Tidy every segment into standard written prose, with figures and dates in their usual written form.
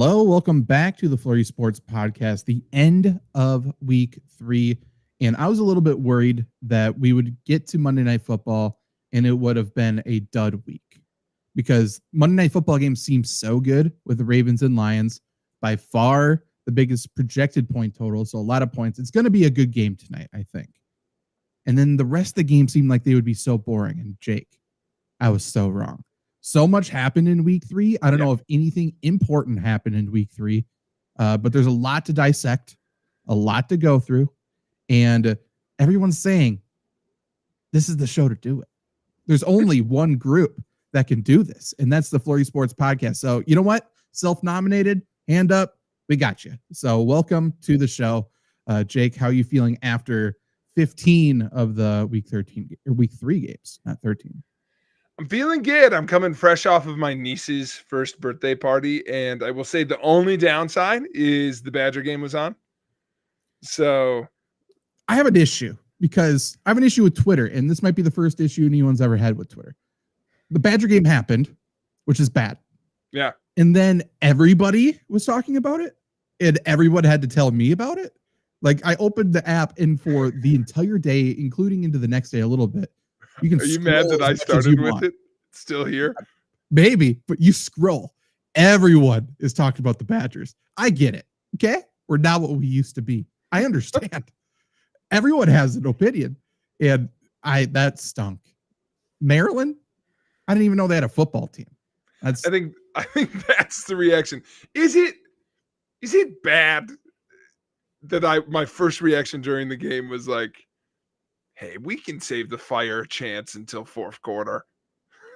Hello, welcome back to the FlurrySports Podcast, the end of week 3. And I was a little bit worried that we would get to Monday Night Football and it would have been a dud week because Monday Night Football game seems so good with the Ravens and Lions, by far the biggest projected point total. So a lot of points. It's going to be a good game tonight, I think. And then the rest of the game seemed like they would be so boring. And Jake, I was so wrong. So much happened in week 3. I don't know if anything important happened in week 3, but there's a lot to dissect, a lot to go through. And everyone's saying this is the show to do it. There's only one group that can do this, and that's the FlurrySports Podcast. So you know what? Self-nominated, hand up, we got you. So welcome to the show. Jake, how are you feeling after 15 of the week 3 games, not 13? I'm feeling good. I'm coming fresh off of my niece's first birthday party, and I will say the only downside is the Badger game was on. So I have an issue because I have an issue with Twitter, and this might be the first issue anyone's ever had with Twitter. The Badger game happened, which is bad. Yeah. And then everybody was talking about it, and everyone had to tell me about it. Like, I opened the app, and for the entire day, including into the next day a little bit, you can. Are you mad that I started with it? It's still here? Maybe, but you scroll. Everyone is talking about the Badgers. I get it. Okay? We're not what we used to be. I understand. Everyone has an opinion. And that stunk. Maryland? I didn't even know they had a football team. I think that's the reaction. Is it bad that my first reaction during the game was like, hey, we can save the fire chance until fourth quarter.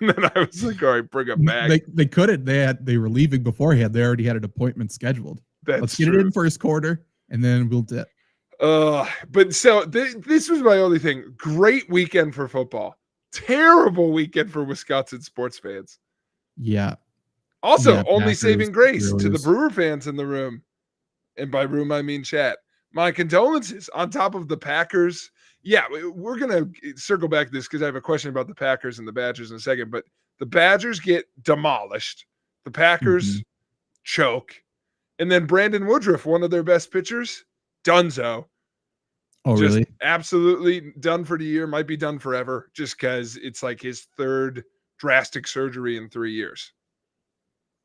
And then I was like, all right, bring it back. They couldn't. They were leaving beforehand. They already had an appointment scheduled. Let's get it in first quarter, and then we'll dip. But so this was my only thing. Great weekend for football. Terrible weekend for Wisconsin sports fans. Yeah. Also, only Packers, saving grace Brewers. to the Brewer fans in the room. And by room, I mean chat. My condolences on top of the Packers. Yeah, we're going to circle back to this because I have a question about the Packers and the Badgers in a second. But the Badgers get demolished. The Packers choke. And then Brandon Woodruff, one of their best pitchers, Dunzo. Oh, just really? Absolutely done for the year. Might be done forever just because it's like his third drastic surgery in 3 years.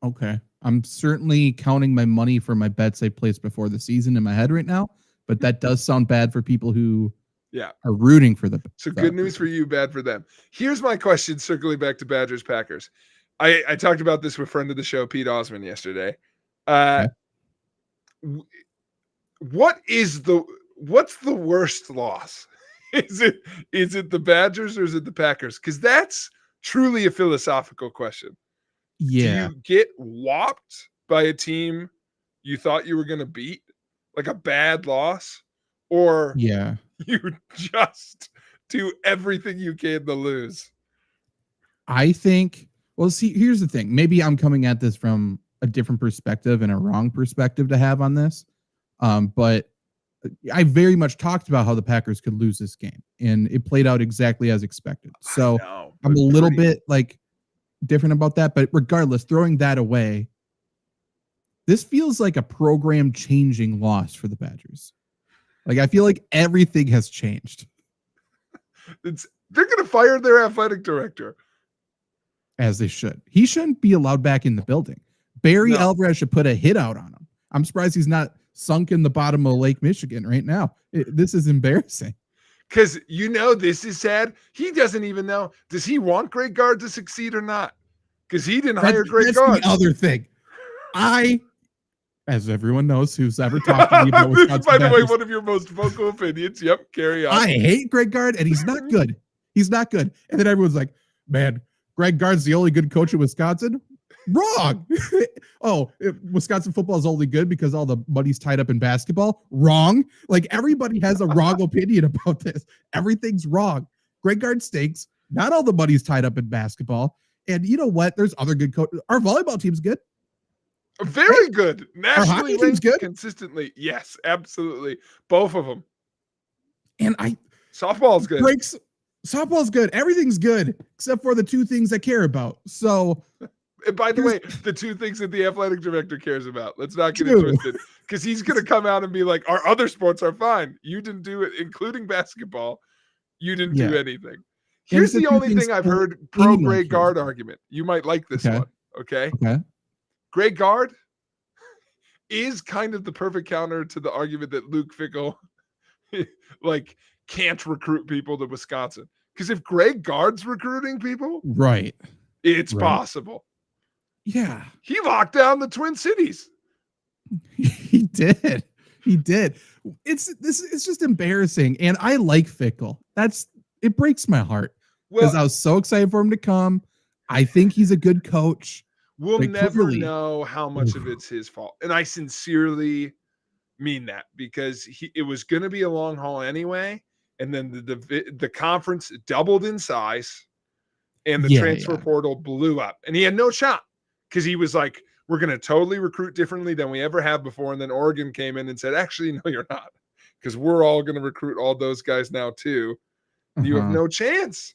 Okay. I'm certainly counting my money for my bets I placed before the season in my head right now, but that does sound bad for people who are rooting for the. So good news for you, bad for them. Here's my question, circling back to Badgers Packers. I talked about this with friend of the show, Pete Osmond, yesterday. What's the worst loss? Is it the Badgers or is it the Packers? Because that's truly a philosophical question. Yeah. Do you get whopped by a team you thought you were going to beat, like a bad loss, or you just do everything you can to lose? I think, well, see, here's the thing. Maybe I'm coming at this from a different perspective and a wrong perspective to have on this. But I very much talked about how the Packers could lose this game, and it played out exactly as expected. So I'm a little bit like different about that, but regardless, throwing that away, this feels like a program changing loss for the Badgers. Like, I feel like everything has changed. They're going to fire their athletic director. As they should. He shouldn't be allowed back in the building. Barry Alvarez should put a hit out on him. I'm surprised he's not sunk in the bottom of Lake Michigan right now. This is embarrassing. Because, this is sad. He doesn't even know. Does he want Greg Gard to succeed or not? Because he didn't hire Greg Gard. That's the other thing. As everyone knows who's ever talked to me about Wisconsin By the way, one of your most vocal opinions. Yep, carry on. I hate Greg Gard, and he's not good. He's not good. And then everyone's like, man, Greg Gard's the only good coach in Wisconsin? Wrong. Wisconsin football is only good because all the money's tied up in basketball? Wrong. Like, everybody has a wrong opinion about this. Everything's wrong. Greg Gard stinks. Not all the money's tied up in basketball. And you know what? There's other good coaches. Our volleyball team's good. Very good. Nationally ranked good consistently. Yes, absolutely. Both of them. And softball's good. Softball's good. Everything's good except for the two things I care about. So And by the way, the two things that the athletic director cares about, let's not get it True. twisted, because he's going to come out and be like, our other sports are fine. You didn't do it, including basketball. You didn't do anything. Here's the only thing I've heard pro Greg Gard argument. You might like this one. Okay. Greg Gard is kind of the perfect counter to the argument that Luke Fickell like can't recruit people to Wisconsin. Because if Greg Gard's recruiting people, right, it's possible. Yeah. He locked down the Twin Cities. He did. It's just embarrassing. And I like Fickell. It breaks my heart because I was so excited for him to come. I think he's a good coach. We'll never know how much of it's his fault. And I sincerely mean that because it was going to be a long haul anyway. And then the conference doubled in size and the transfer portal blew up and he had no shot because he was like, we're going to totally recruit differently than we ever have before. And then Oregon came in and said, actually, no, you're not, because we're all going to recruit all those guys now too. You have no chance.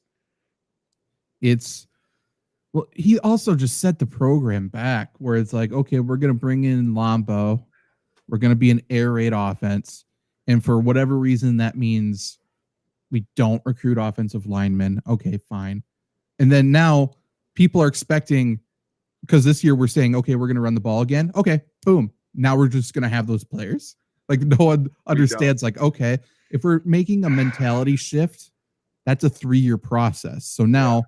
Well, he also just set the program back where it's like, okay, we're going to bring in Lombo. We're going to be an air raid offense. And for whatever reason, that means we don't recruit offensive linemen. Okay, fine. And then now people are expecting, because this year we're saying, okay, we're going to run the ball again. Okay, boom. Now we're just going to have those players. Like no one understands, like, okay, if we're making a mentality shift, that's a 3-year process. So now,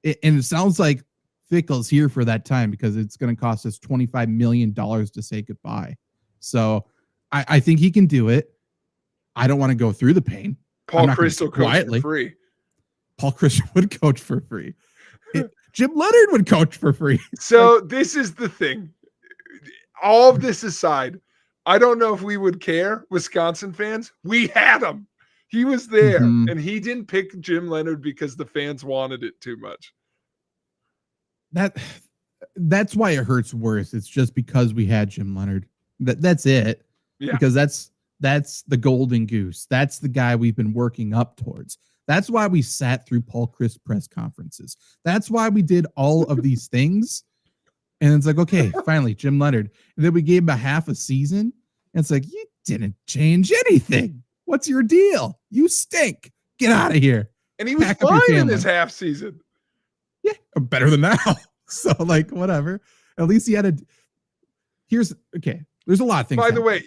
and it sounds like Fickell's here for that time because it's going to cost us $25 million to say goodbye. So I think he can do it. I don't want to go through the pain. Paul Chris will coach for free. Paul Chris would coach for free. Jim Leonard would coach for free. So this is the thing. All of this aside, I don't know if we would care, Wisconsin fans. We had him. He was there, and he didn't pick Jim Leonard because the fans wanted it too much. That's why it hurts worse. It's just because we had Jim Leonard. That's it. Yeah. Because that's the golden goose. That's the guy we've been working up towards. That's why we sat through Paul Chris press conferences. That's why we did all of these things. And it's like, okay, finally, Jim Leonard. And then we gave him a half a season. And it's like, you didn't change anything. What's your deal? You stink. Get out of here. And he was fine in his half season. Yeah, better than now. So, like, whatever. At least he had there's a lot of things. By the way,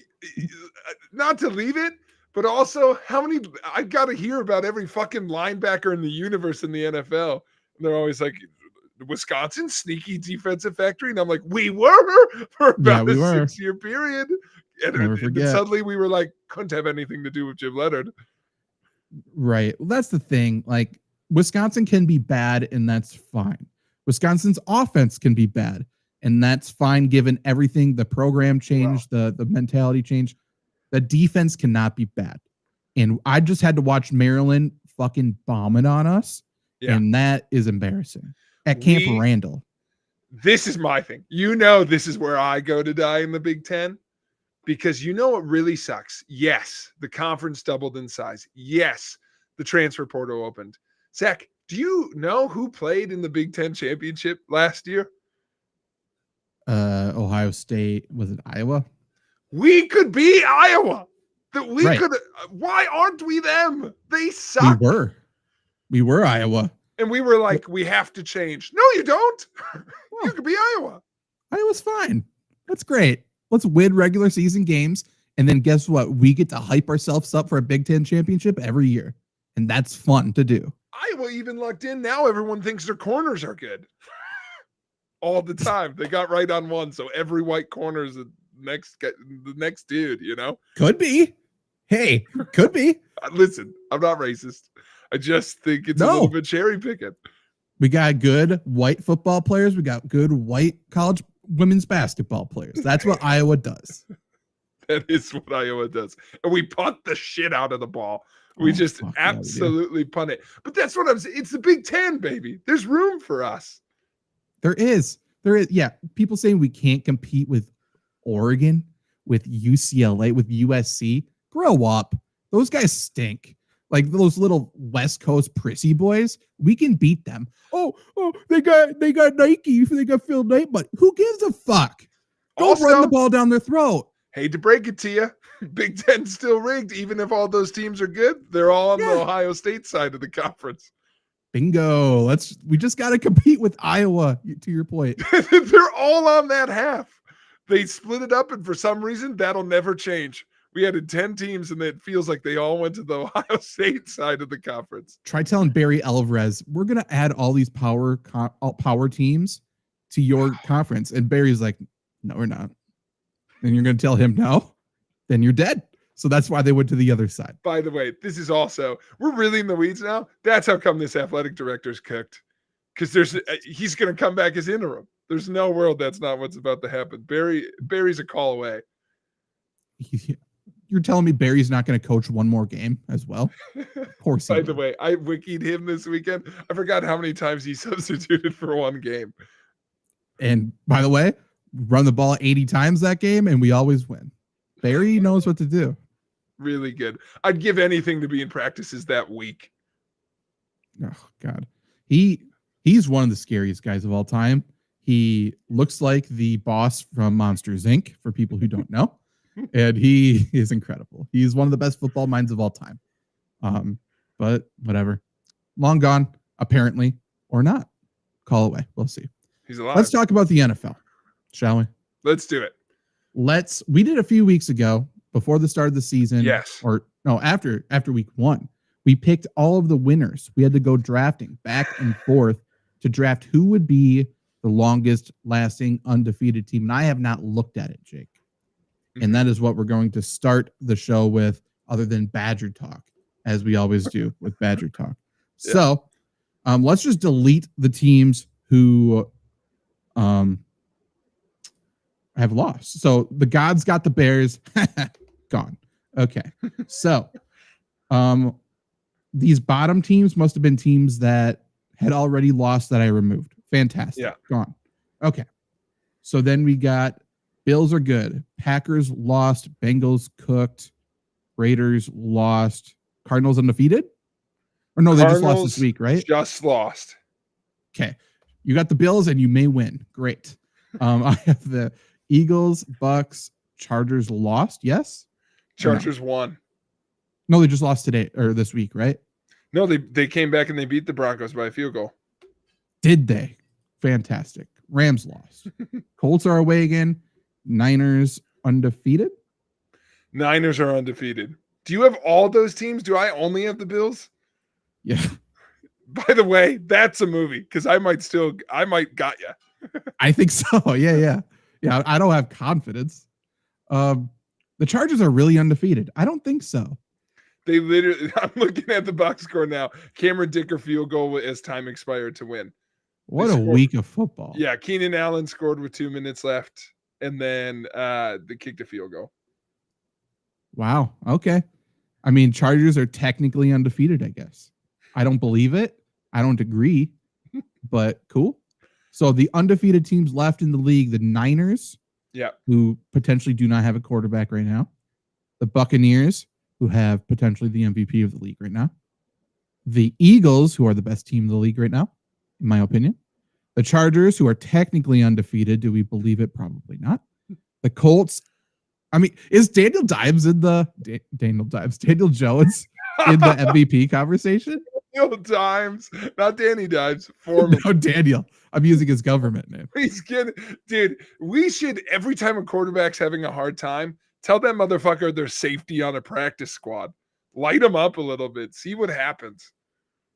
not to leave it, but also I got to hear about every fucking linebacker in the universe in the NFL. And they're always like, Wisconsin, sneaky defensive factory. And I'm like, we were for about a 6-year period. And suddenly we were like, couldn't have anything to do with Jim Leonard. Right. Well, that's the thing. Like, Wisconsin can be bad, and that's fine. Wisconsin's offense can be bad, and that's fine given everything. The program changed, the mentality changed. The defense cannot be bad. And I just had to watch Maryland fucking bombing on us, and that is embarrassing. At Camp Randall. This is my thing. This is where I go to die in the Big Ten. Because what really sucks? Yes, the conference doubled in size. Yes, the transfer portal opened. Zach, do you know who played in the Big Ten championship last year? Ohio State. Was it Iowa? We could be Iowa. Could. Why aren't we them? They suck. We were Iowa. And we were like, we have to change. No, you don't. You could be Iowa. Iowa's fine. That's great. Let's win regular season games. And then guess what? We get to hype ourselves up for a Big Ten championship every year. And that's fun to do. Iowa even lucked in. Now everyone thinks their corners are good. All the time. They got right on one. So every white corner is the next dude, Could be. Hey, could be. Listen, I'm not racist. I just think it's a little bit cherry picking. We got good white football players. We got good white college women's basketball players. That's what Iowa does. That is what Iowa does. And we punt the shit out of the ball. We just absolutely punt it. But that's what I'm saying. It's the Big Ten, baby. There's room for us. There is. Yeah. People saying we can't compete with Oregon, with UCLA, with USC. Grow up. Those guys stink. Like those little West Coast prissy boys, we can beat them. Oh, they got Nike, they got Phil Knight, but who gives a fuck? Go Also, run the ball down their throat. Hate to break it to you, Big Ten's still rigged. Even if all those teams are good, they're all on the Ohio State side of the conference. Bingo. We just got to compete with Iowa, to your point. They're all on that half. They split it up, and for some reason, that'll never change. We added 10 teams, and it feels like they all went to the Ohio State side of the conference. Try telling Barry Alvarez, we're going to add all these power teams to your conference. And Barry's like, no, we're not. And you're going to tell him no? Then you're dead. So that's why they went to the other side. By the way, this is also, we're really in the weeds now. That's how come this athletic director's cooked. Because he's going to come back as interim. There's no world that's not what's about to happen. Barry's a call away. You're telling me Barry's not going to coach one more game as well? Of course. By the way, I wikied him this weekend. I forgot how many times he substituted for one game. And by the way, run the ball 80 times that game, and we always win. Barry knows what to do. Really good. I'd give anything to be in practices that week. Oh, God. He's one of the scariest guys of all time. He looks like the boss from Monsters, Inc., for people who don't know. And he is incredible. He's one of the best football minds of all time. But whatever. Long gone, apparently, or not. Call away. We'll see. He's alive. Let's talk about the NFL, shall we? Let's do it. We did a few weeks ago before the start of the season. Yes. Or no, after week 1. We picked all of the winners. We had to go drafting back and forth to draft who would be the longest lasting undefeated team. And I have not looked at it, Jake. Mm-hmm. And that is what we're going to start the show with, other than Badger Talk, as we always do with Badger Talk. Yeah. So let's just delete the teams who have lost. So the gods got the Bears. Gone. Okay. So these bottom teams must have been teams that had already lost that I removed. Fantastic. Yeah. Gone. Okay. So then we got Bills are good. Packers lost. Bengals cooked. Raiders lost. Cardinals undefeated? Or no, they just lost this week, right? Just lost. Okay. You got the Bills and you may win. Great. I have the Eagles, Bucks, Chargers lost. Yes? Chargers won. No, they just lost today or this week, right? No, they came back and they beat the Broncos by a field goal. Did they? Fantastic. Rams lost. Colts are away again. Niners undefeated. Niners are undefeated. Do you have all those teams? Do I only have the Bills? Yeah. By the way, that's a movie because I might got you. I think so. Yeah. I don't have confidence. The Chargers are really undefeated. I don't think so. They literally, I'm looking at the box score now. Cameron Dicker field goal as time expired to win. What a week of football. Yeah, Keenan Allen scored with 2 minutes left, and then they kicked a field goal. Wow. Okay. I mean, Chargers are technically undefeated, I guess. I don't believe it. I don't agree, but cool. So the undefeated teams left in the league, the Niners, who potentially do not have a quarterback right now, the Buccaneers, who have potentially the MVP of the league right now, the Eagles, who are the best team in the league right now, in my opinion, the Chargers, who are technically undefeated. Do we believe it? Probably not. The Colts. I mean, is Daniel Jones in the MVP conversation? Daniel Dimes, not Danny Dimes. Former. No, Daniel. I'm using his government name. He's kidding. Dude, we should, every time a quarterback's having a hard time, tell that motherfucker there's safety on a practice squad. Light him up a little bit. See what happens.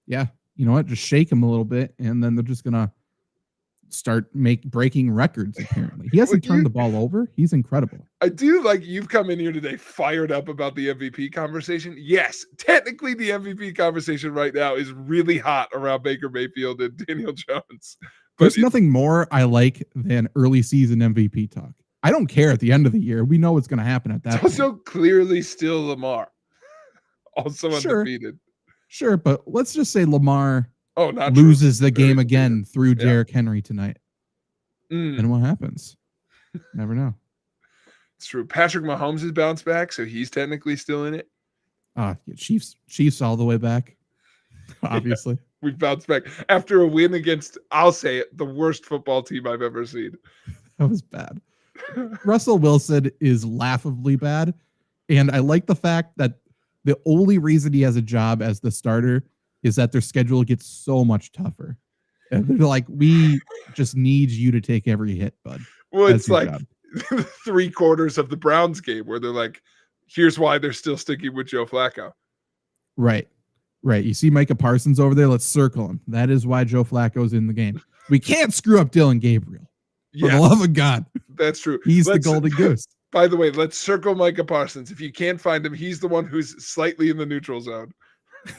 Yeah. You know what? Just shake him a little bit, and then they're just going to start breaking records, apparently. He hasn't turned the ball over. He's incredible. I do like you've come in here today fired up about the MVP conversation. Yes, technically the MVP conversation right now is really hot around Baker Mayfield and Daniel Jones. There's nothing more I like than early season MVP talk. I don't care at the end of the year. We know what's going to happen at that point. Also clearly still Lamar. Also undefeated. Sure, but let's just say Lamar not loses the game again through Derrick Henry tonight. And what happens? Never know. It's true. Patrick Mahomes has bounced back, so he's technically still in it. Chiefs all the way back. Obviously. Yeah, we bounced back after a win against, I'll say it, the worst football team I've ever seen. That was bad. Russell Wilson is laughably bad. And I like the fact that the only reason he has a job as the starter is that their schedule gets so much tougher. And they're like, we just need you to take every hit, bud. Well, That's it's like 3/4 of the Browns game where they're like, here's why they're still sticking with Joe Flacco. Right. You see Micah Parsons over there? Let's circle him. That is why Joe Flacco's in the game. We can't screw up Dylan Gabriel. For the love of God. That's true. He's the golden goose. By the way, let's circle Micah Parsons. If you can't find him, he's the one who's slightly in the neutral zone.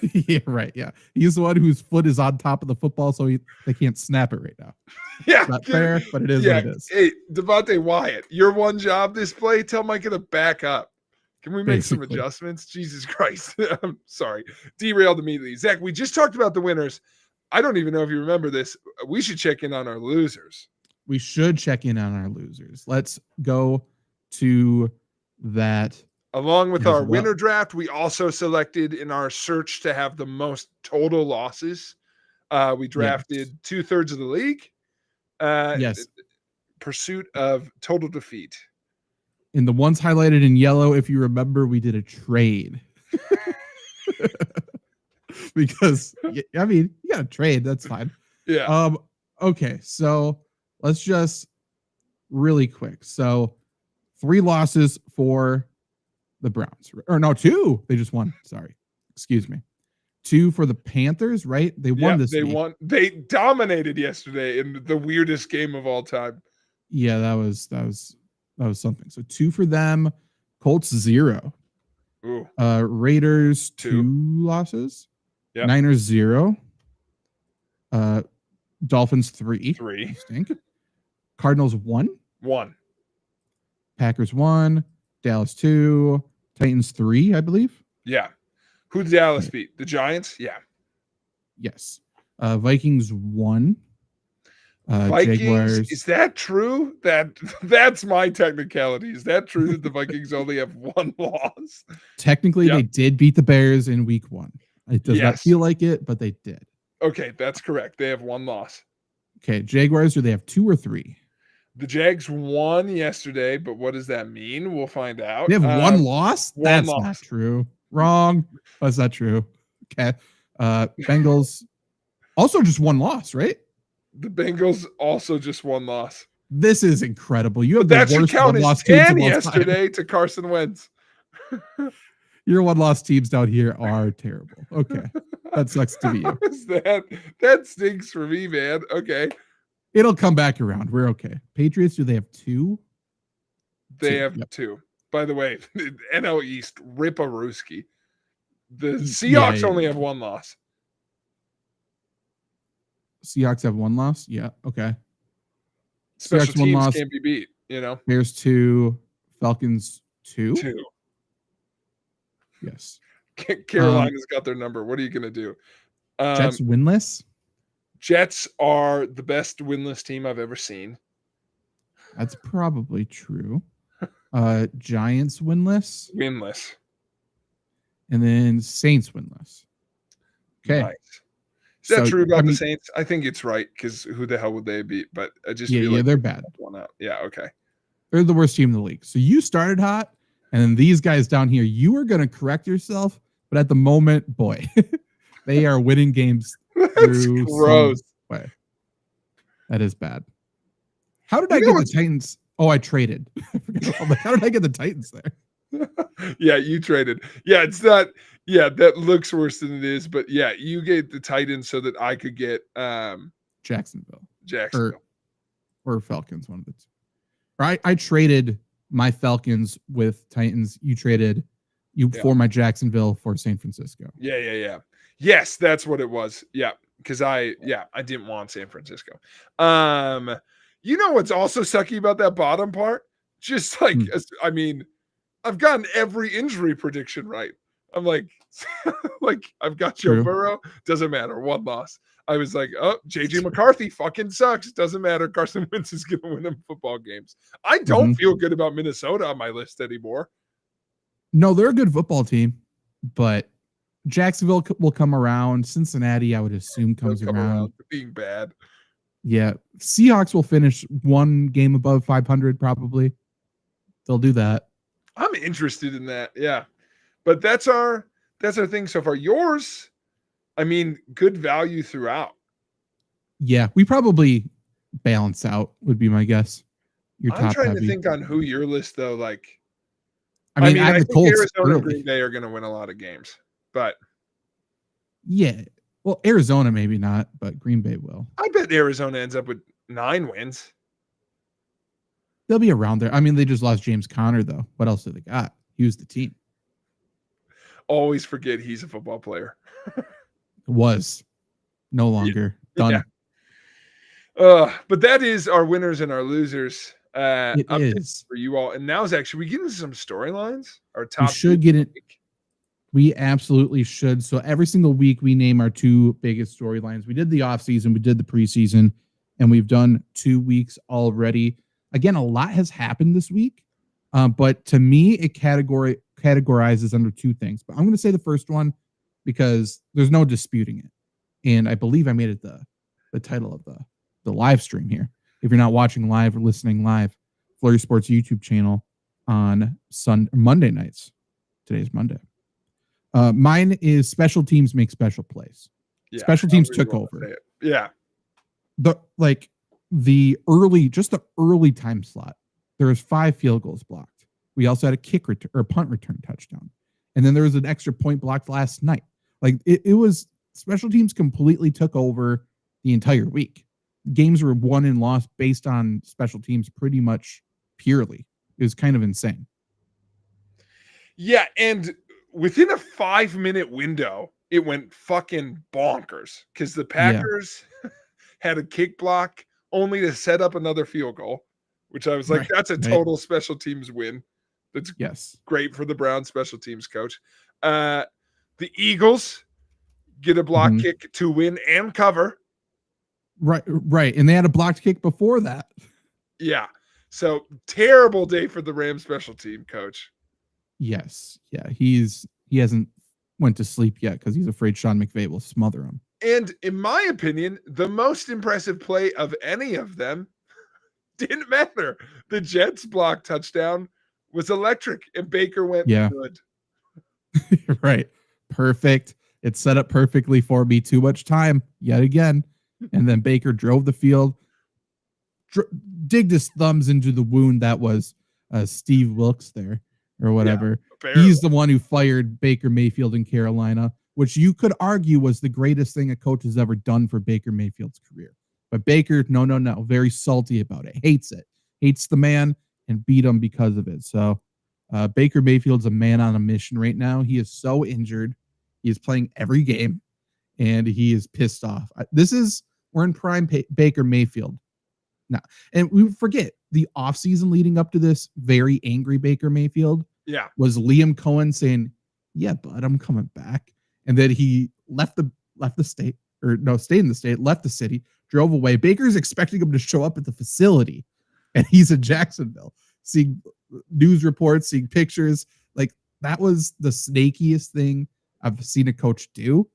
Yeah, right. Yeah. He's the one whose foot is on top of the football, so they can't snap it right now. Yeah. It's not fair, but it is what it is. Hey, Devontae Wyatt, your one job this play, tell Micah to back up. Can we make some adjustments? Jesus Christ. I'm sorry. Derailed immediately. Zach, we just talked about the winners. I don't even know if you remember this. We should check in on our losers. We should check in on our losers. Let's go to that. Along with our winner draft, we also selected in our search to have the most total losses. We drafted 2/3 of the league. Yes. Pursuit of total defeat. In the ones highlighted in yellow, if you remember, we did a trade. Because, I mean, you got to trade. That's fine. Yeah. Okay, so let's just really quick. So 3 losses for the Browns. Or no, 2. They just won. Sorry. Excuse me. 2 for the Panthers, right? They won this week. Won. They dominated yesterday in the weirdest game of all time. Yeah, that was something. So 2 for them. Colts 0. Ooh. Raiders 2 losses. Yep. Niners 0. Dolphins 3. You stink. Cardinals 1. Packers 1. Dallas 2. Titans 3, I believe. Yeah. Who did Dallas beat? The Giants? Yeah. Yes. Vikings 1. Vikings, Jaguars. Is that true? That's my technicality. Is that true that the Vikings only have 1 loss? Technically, they did beat the Bears in week 1. It does not feel like it, but they did. Okay, that's correct. They have 1 loss. Okay, Jaguars, do they have 2 or 3? The Jags won yesterday, but what does that mean? We'll find out. They have 1 loss? That's not true. Wrong. That's not true. Okay. Bengals also just 1 loss, right? The Bengals also just 1 loss. This is incredible. You have that the worst should count one-loss as teams 10 of all yesterday time. to Carson Wentz. Your 1-loss teams down here are terrible. Okay. That sucks to be you. That stinks for me, man. Okay. It'll come back around. We're okay. Patriots, do they have 2? They have 2. By the way, NL East, Rip-a-Rooski. The Seahawks only have 1 loss. Seahawks have 1 loss? Yeah. Okay. Special teams 1 loss. Can't be beat, you know? Bears 2. Falcons 2? 2. Yes. Carolina's got their number. What are you going to do? Jets winless? Jets are the best winless team I've ever seen. That's probably true. Giants winless? Winless. And then Saints winless. Okay. Nice. Is that true about the Saints? I think it's right because who the hell would they beat? But I just feel like they're bad. One out. Yeah, okay. They're the worst team in the league. So you started hot, and then these guys down here, you were going to correct yourself, but at the moment, boy, they are winning games. That's gross. Way. That is bad. How did I get the Titans? Oh, I traded. How did I get the Titans there? Yeah, you traded. Yeah, it's not. Yeah, that looks worse than it is. But yeah, you gave the Titans so that I could get Jacksonville. Or Falcons, one of the two. Or I traded my Falcons with Titans. You traded for my Jacksonville for San Francisco. Yeah. Yes, that's what it was. Yeah, because I didn't want San Francisco. You know what's also sucky about that bottom part? Just like, I mean, I've gotten every injury prediction right. I'm like I've got Joe Burrow. Doesn't matter. 1 loss. I was like, oh, JJ McCarthy fucking sucks. Doesn't matter. Carson Wentz is going to win them football games. I don't feel good about Minnesota on my list anymore. No, they're a good football team. but Jacksonville will come around. Cincinnati, I would assume, They'll comes come around around. to being bad. Yeah. Seahawks will finish one game above 500 probably. They'll do that. I'm interested in that. Yeah. But that's our thing so far. Yours, I mean, good value throughout. Yeah, we probably balance out would be my guess. You're I'm top trying heavy. to think on who your list though. Like, I mean, I have the think Colts Arizona and early. Green Bay are going to win a lot of games, but Yeah. Well, Arizona maybe not, but Green Bay will. I bet Arizona ends up with 9 wins. They'll be around there. I mean, they just lost James Conner though. What else do they got? He was the team. Always forget he's a football player. Was no longer done. Yeah. But that is our winners and our losers. It is for you all. And now is actually we get into some storylines. Our top. We should get it. We absolutely should. So every single week we name our 2 biggest storylines. We did the offseason, we did the preseason, and we've done 2 weeks already. Again, a lot has happened this week, but to me, it categorizes under 2 things. But I'm going to say the first one because there's no disputing it, and I believe I made it the title of the live stream here. If you're not watching live or listening live, FlurrySports YouTube channel on Monday nights. Today's Monday. Mine is special teams make special plays. Yeah, special teams took over. Yeah. The early time slot, there was 5 field goals blocked. We also had a kick return or punt return touchdown. And then there was an extra point blocked last night. Like it was special teams completely took over the entire week. Games were won and lost based on special teams pretty much purely. It was kind of insane. Yeah. And within a 5-minute window, it went fucking bonkers because the Packers had a kick block only to set up another field goal, which I was like, that's a total special teams win. That's great for the Browns special teams coach. The Eagles get a block kick to win and cover. Right. And they had a blocked kick before that. Yeah. So terrible day for the Rams special team coach. Yes. Yeah. He hasn't went to sleep yet because he's afraid Sean McVay will smother him. And in my opinion, the most impressive play of any of them didn't matter. The Jets block touchdown was electric and Baker went good. Right. Perfect. It's set up perfectly for me. Too much time yet again. And then Baker drove the field, digged his thumbs into the wound that was Steve Wilkes there or whatever. Yeah, he's the one who fired Baker Mayfield in Carolina, which you could argue was the greatest thing a coach has ever done for Baker Mayfield's career. But Baker, no, very salty about it. Hates the man and beat him because of it. So Baker Mayfield's a man on a mission right now. He is so injured. He is playing every game and he is pissed off. We're in prime Baker Mayfield now. And we forget the offseason leading up to this very angry Baker Mayfield was Liam Cohen saying, yeah, bud, I'm coming back. And then he left the state, or no, stayed in the state, left the city, drove away. Baker's expecting him to show up at the facility, and he's in Jacksonville, seeing news reports, seeing pictures. Like, that was the snakiest thing I've seen a coach do,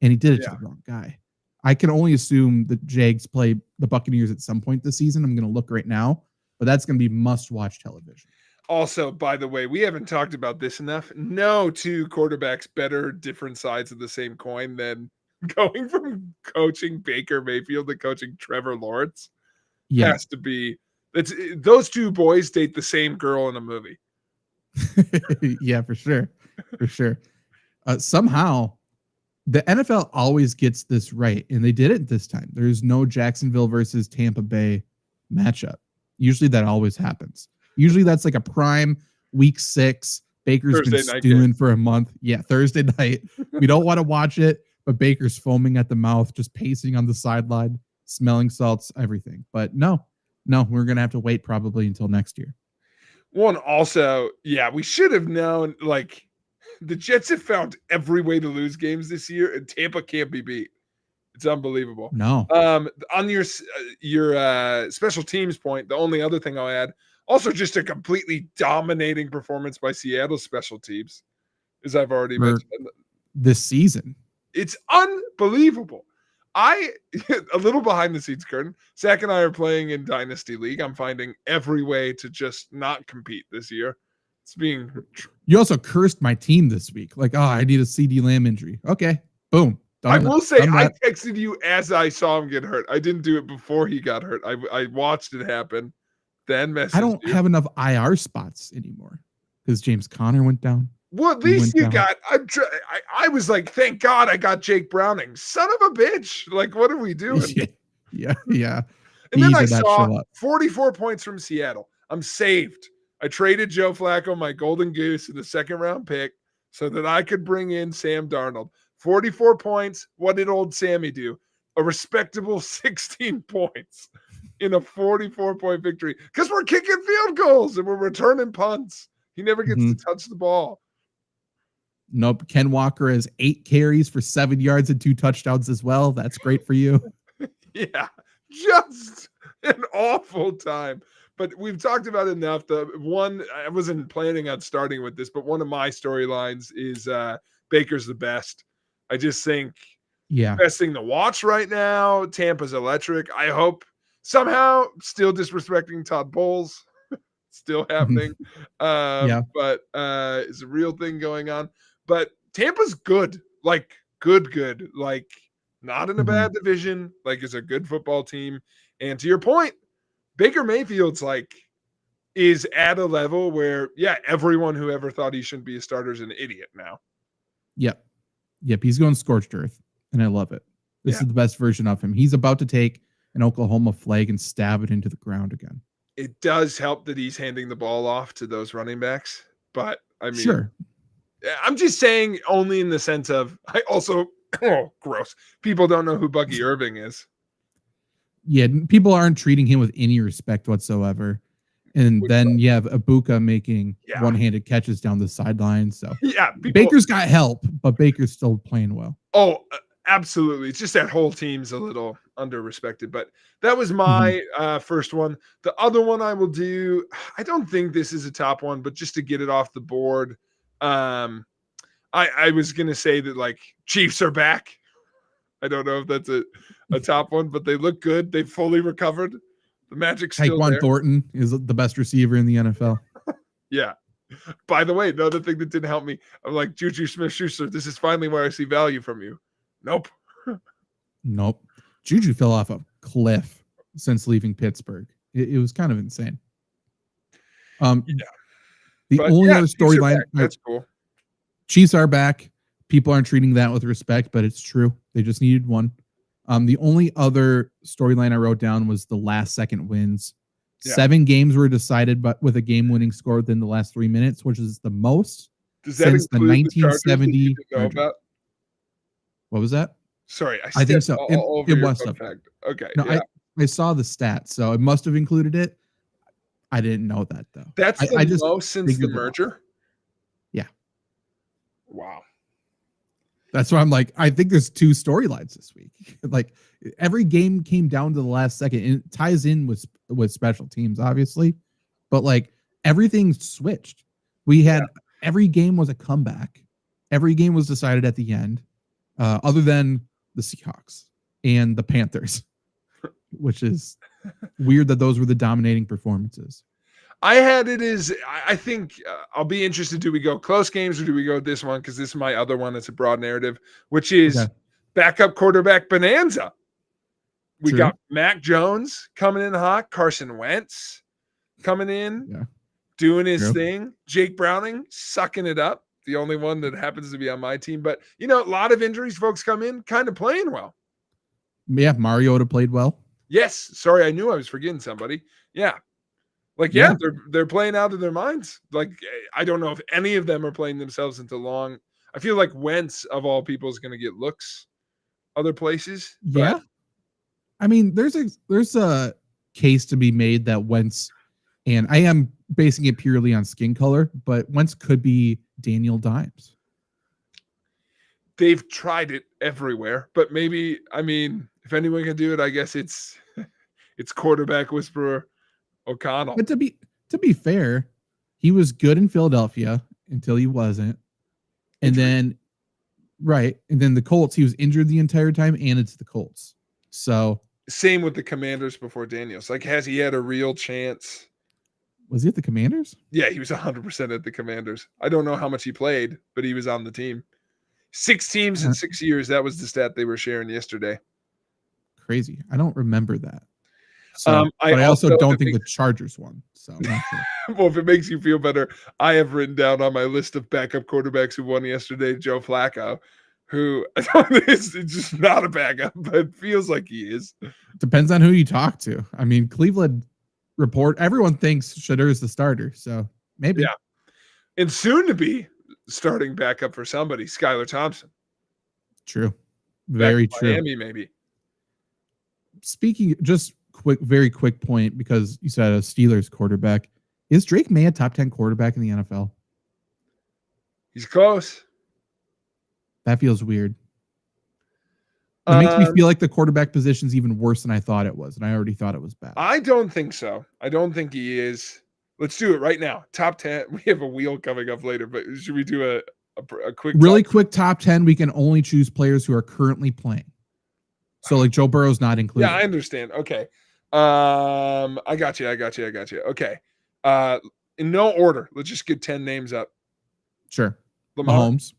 and he did it to the wrong guy. I can only assume the Jags play the Buccaneers at some point this season. I'm going to look right now, but that's going to be must-watch television. Also, by the way, we haven't talked about this enough. No 2 quarterbacks better different sides of the same coin than going from coaching Baker Mayfield to coaching Trevor Lawrence. Yeah. Has to be. Those 2 boys date the same girl in a movie. Yeah, for sure. For sure. Somehow, the NFL always gets this right, and they did it this time. There's no Jacksonville versus Tampa Bay matchup. Usually that always happens. Usually that's like a prime week 6. Baker's Thursday been stewing for a month. Yeah, Thursday night. We don't want to watch it, but Baker's foaming at the mouth, just pacing on the sideline, smelling salts, everything. But no, we're going to have to wait probably until next year. Well, and also, we should have known, like, the Jets have found every way to lose games this year, and Tampa can't be beat. It's unbelievable. No. On your special teams point, the only other thing I'll add, also just a completely dominating performance by Seattle special teams. as I've already for mentioned. this season. It's unbelievable. A little behind the scenes curtain. Zach and I are playing in Dynasty League. I'm finding every way to just not compete this year. It's being. You also cursed my team this week. Like, oh, I need a CD Lamb injury. Okay, boom. I will say, I texted you as I saw him get hurt. I didn't do it before he got hurt. I watched it happen, then messaged I don't have enough IR spots anymore because James Conner went down. Well, at least you got. I was like, thank God I got Jake Browning. Son of a bitch! Like, what are we doing? Yeah. And then I saw 44 points from Seattle. I'm saved. I traded Joe Flacco, my golden goose, in the second round pick, so that I could bring in Sam Darnold. 44 points. What did old Sammy do? A respectable 16 points in a 44-point victory because we're kicking field goals and we're returning punts. He never gets to touch the ball. Nope. Ken Walker has 8 carries for 7 yards and 2 touchdowns as well. That's great for you. Yeah, just an awful time. But we've talked about it enough. The one, I wasn't planning on starting with this, but one of my storylines is Baker's the best. I just think best thing to watch right now. Tampa's electric. I hope somehow still disrespecting Todd Bowles. Still happening. But it's a real thing going on. But Tampa's good. Like good. Like not in a bad division. Like is a good football team. And to your point, Baker Mayfield's like is at a level where, everyone who ever thought he shouldn't be a starter is an idiot now. Yep. He's going scorched earth, and I love it. This is the best version of him. He's about to take an Oklahoma flag and stab it into the ground again. It does help that he's handing the ball off to those running backs, but I mean, sure. I'm just saying only in the sense of I also gross. People don't know who Bucky Irving is. Yeah, people aren't treating him with any respect whatsoever. And then you have Ibuka making one-handed catches down the sideline. So Baker's got help, but Baker's still playing well. Oh, absolutely. It's just that whole team's a little under-respected. But that was my first one. The other one I will do, I don't think this is a top one, but just to get it off the board, I was going to say that, like, Chiefs are back. I don't know if that's a top one, but they look good. They fully recovered. The magic's still there. Tyquan Thornton is the best receiver in the NFL. Yeah. By the way, another thing that didn't help me, I'm like, Juju Smith-Schuster, this is finally where I see value from you. Nope. Juju fell off a cliff since leaving Pittsburgh. It was kind of insane. The only other storyline. That's cool. Chiefs are back. People aren't treating that with respect, but it's true. They just needed one. The only other storyline I wrote down was the last second wins. 7 games were decided, but with a game-winning score within the last 3 minutes, which is the most since the 1970. What was that? Sorry, I think so. It was so. Okay. No, I saw the stats, so it must have included it. I didn't know that though. That's the most since the merger. Yeah. Wow. That's why I'm like, I think there's 2 storylines this week. Like every game came down to the last second, and it ties in with special teams, obviously. But like everything switched. We had every game was a comeback. Every game was decided at the end, other than the Seahawks and the Panthers, which is weird that those were the dominating performances. I had it as, I think I'll be interested. Do we go close games or do we go this one? Because this is my other one. It's a broad narrative, which is backup quarterback bonanza. We got Mac Jones coming in hot. Carson Wentz coming in, doing his thing. Jake Browning sucking it up. The only one that happens to be on my team. But, a lot of injuries. Folks come in kind of playing well. Yeah, Mariota played well. Yes. Sorry, I knew I was forgetting somebody. Yeah. Like, they're playing out of their minds. Like, I don't know if any of them are playing themselves into long. I feel like Wentz, of all people, is going to get looks other places. Yeah. I mean, there's a case to be made that Wentz, and I am basing it purely on skin color, but Wentz could be Daniel Dimes. They've tried it everywhere, but maybe, I mean, if anyone can do it, I guess it's quarterback whisperer O'Connell. But to be fair, he was good in Philadelphia until he wasn't. And then the Colts, he was injured the entire time, and it's the Colts. So same with the Commanders before Daniels. Like, has he had a real chance? Was he at the Commanders? Yeah, he was 100% at the Commanders. I don't know how much he played, but he was on the team. 6 teams in 6 years. That was the stat they were sharing yesterday. Crazy. I don't remember that. So, I also don't think the Chargers won. So, I'm not sure. Well, if it makes you feel better, I have written down on my list of backup quarterbacks who won yesterday, Joe Flacco, who is just not a backup, but feels like he is. Depends on who you talk to. I mean, Cleveland everyone thinks Shedeur is the starter, so maybe. Yeah. And soon to be starting backup for somebody, Skylar Thompson. True. Very true. Miami, maybe. Speaking, just very quick point, because you said a Steelers quarterback. Is Drake May a top 10 quarterback in the NFL? He's close. That feels weird. It makes me feel like the quarterback position is even worse than I thought it was, and I already thought it was bad. I don't think so. I don't think he is. Let's do it right now. Top 10. We have a wheel coming up later, but should we do a quick quick top 10? We can only choose players who are currently playing. So like Joe Burrow's not included. Yeah, I understand. Okay. I got you. Okay. In no order. Let's just get 10 names up. Sure. Mahomes,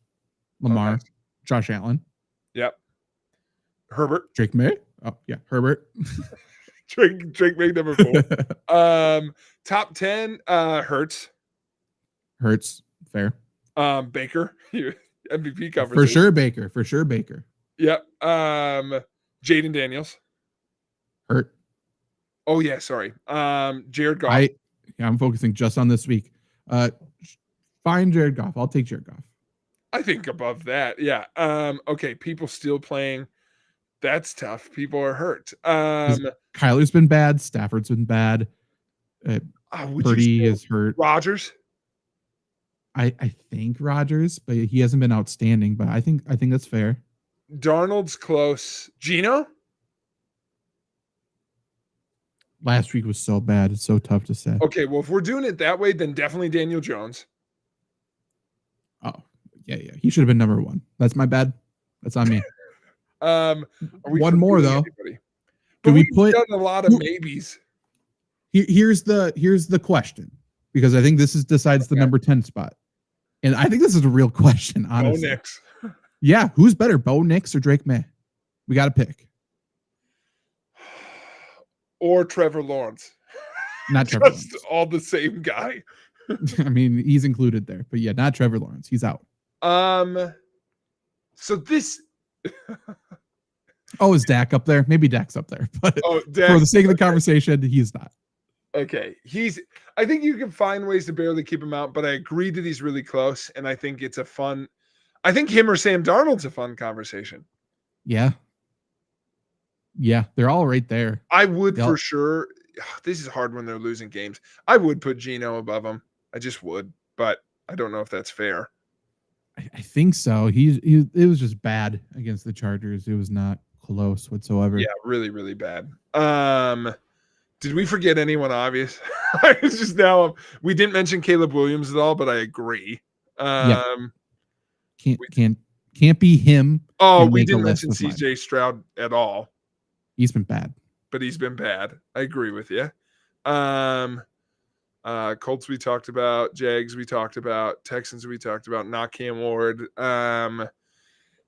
Lamar, nice. Josh Allen. Yep. Herbert. Drake May. Oh, yeah. Herbert. Drake May number 4. Top 10, Hurts. Fair. Baker. MVP conversation. For sure, Baker. Yep. Jaden Daniels. Hurt. Oh, yeah, sorry. Jared Goff. I'm focusing just on this week. Fine, Jared Goff. I'll take Jared Goff. I think above that, yeah. Okay, people still playing. That's tough. People are hurt. Kyler's been bad. Stafford's been bad. Purdy is hurt. Rodgers. I think Rodgers, but he hasn't been outstanding. But I think that's fair. Darnold's close. Gino. Last week was so bad. It's so tough to say. Okay, well, if we're doing it that way, then definitely Daniel Jones. Oh, yeah. He should have been number 1. That's my bad. That's on me. One more though. Do we put a lot of maybes? Here's the question, because I think this decides the number 10 spot, and I think this is a real question. Honestly, Bo Nix. Yeah, who's better, Bo Nix or Drake May? We got to pick. Or Trevor Lawrence. Not Trevor Lawrence. All the same guy. I mean, he's included there, but yeah, not Trevor Lawrence. He's out. So this. Oh, is Dak up there? Maybe Dak's up there, but Dak, for the sake of the conversation, he's not. Okay, I think you can find ways to barely keep him out, but I agree that he's really close, and I think it's I think him or Sam Darnold's a fun conversation. Yeah, they're all right there. I would for sure. This is hard when they're losing games. I would put Gino above him. I just would, but I don't know if that's fair. I think so. It was just bad against the Chargers. It was not close whatsoever. Yeah, really, really bad. Did we forget anyone obvious? It's just now we didn't mention Caleb Williams at all, but I agree. Can't be him. Oh, we didn't mention CJ Stroud at all. He's been bad. But he's been bad. I agree with you. Colts we talked about, Jags we talked about, Texans we talked about, not Cam Ward.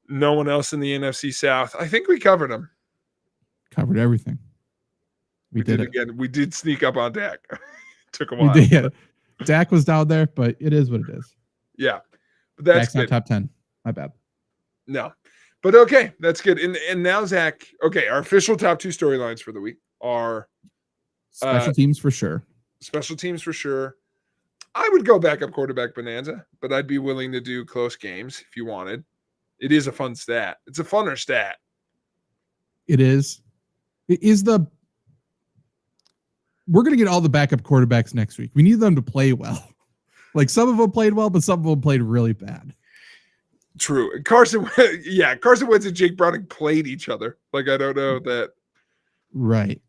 No one else in the NFC South. I think we covered them. Covered everything. We did it again. We did sneak up on Dak. Took a while. Dak was down there, but it is what it is. Yeah, but that's not top 10. My bad. No, but okay, that's good. And now Zach. Okay, our official top 2 storylines for the week are special teams for sure. Special teams for sure. I would go backup quarterback bonanza, but I'd be willing to do close games if you wanted. It is a fun stat. It's a funner stat. It is. We're going to get all the backup quarterbacks next week. We need them to play well. Like, some of them played well, but some of them played really bad. True. Carson Wentz and Jake Browning played each other. Like, I don't know if that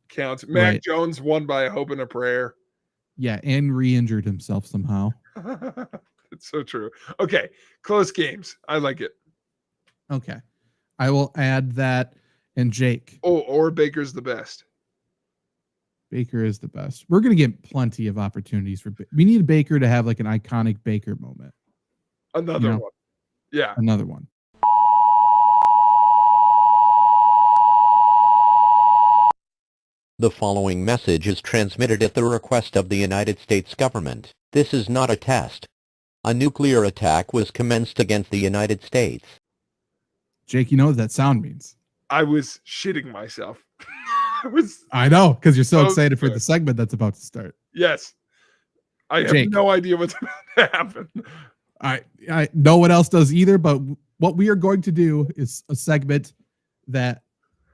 counts. Mac Jones won by a hope and a prayer. Yeah, and re-injured himself somehow. So true. Okay. Close games. I like it. Okay. I will add that. And Jake. Oh, or Baker's the best. Baker is the best. We're going to get plenty of opportunities for. We need Baker to have like an iconic Baker moment. Another one. Yeah. Another one. The following message is transmitted at the request of the United States government. This is not a test. A nuclear attack was commenced against the United States. Jake, you know what that sound means? I was shitting myself. I know, because you're so excited for the segment that's about to start. Yes. I have no idea what's about to happen. I no one else does either, but what we are going to do is a segment that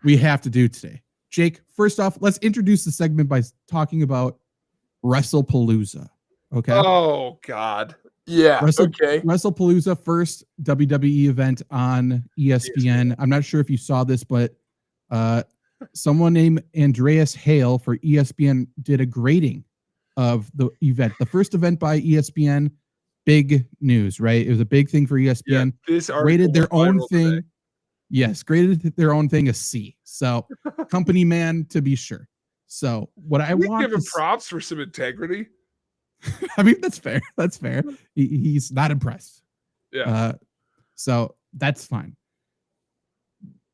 we have to do today. Jake, first off, let's introduce the segment by talking about WrestlePalooza. Okay. Oh, God. Yeah. Okay. WrestlePalooza, first WWE event on ESPN. I'm not sure if you saw this, but someone named Andreas Hale for ESPN did a grading of the event. The first event by ESPN, big news, right? It was a big thing for ESPN. Yeah, this rated their own thing. Today. Yes, graded their own thing a C. So, company man to be sure. So, what I want give him props for some integrity. I mean, that's fair. That's fair. He's not impressed. Yeah. So that's fine.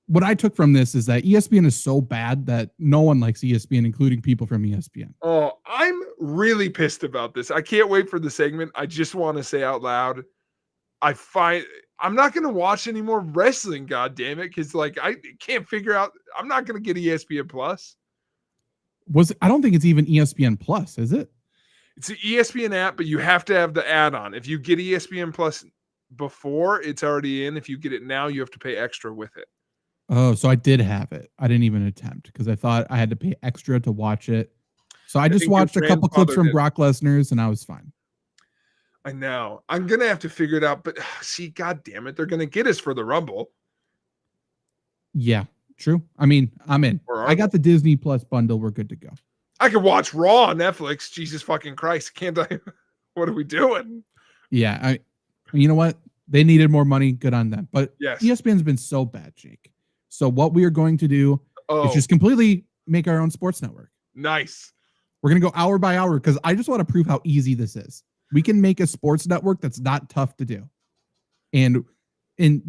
What I took from this is that ESPN is so bad that no one likes ESPN, including people from ESPN. Oh, I'm really pissed about this. I can't wait for the segment. I just want to say out loud, I'm not going to watch any more wrestling, God damn it, because like I can't figure out. I'm not going to get ESPN Plus. I don't think it's even ESPN Plus, is it? It's the ESPN app, but you have to have the add-on. If you get ESPN Plus before, it's already in. If you get it now, you have to pay extra with it. Oh, so I did have it. I didn't even attempt because I thought I had to pay extra to watch it. So I just watched a couple clips from Brock Lesnar's and I was fine. I know. I'm going to have to figure it out, but see, God damn it. They're going to get us for the Rumble. Yeah, true. I mean, I'm in. I got the Disney Plus bundle. We're good to go. I could watch Raw on Netflix. Jesus fucking Christ. Can't I? What are we doing? Yeah. You know what? They needed more money. Good on them. But yes. ESPN's been so bad, Jake. So what we are going to do is just completely make our own sports network. Nice. We're going to go hour by hour because I just want to prove how easy this is. We can make a sports network that's not tough to do. And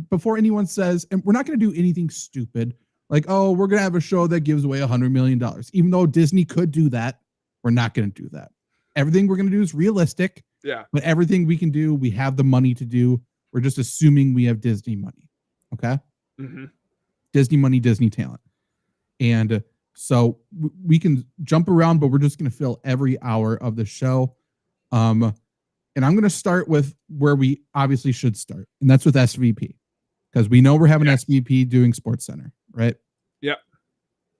before anyone says, and we're not going to do anything stupid, like, oh, we're going to have a show that gives away $100 million. Even though Disney could do that, we're not going to do that. Everything we're going to do is realistic. Yeah. But everything we can do, we have the money to do. We're just assuming we have Disney money. Okay? Mm-hmm. Disney money, Disney talent. And so we can jump around, but we're just going to fill every hour of the show. And I'm going to start with where we obviously should start. And that's with SVP. Because we know we're having SVP doing Sports Center, right? Yeah.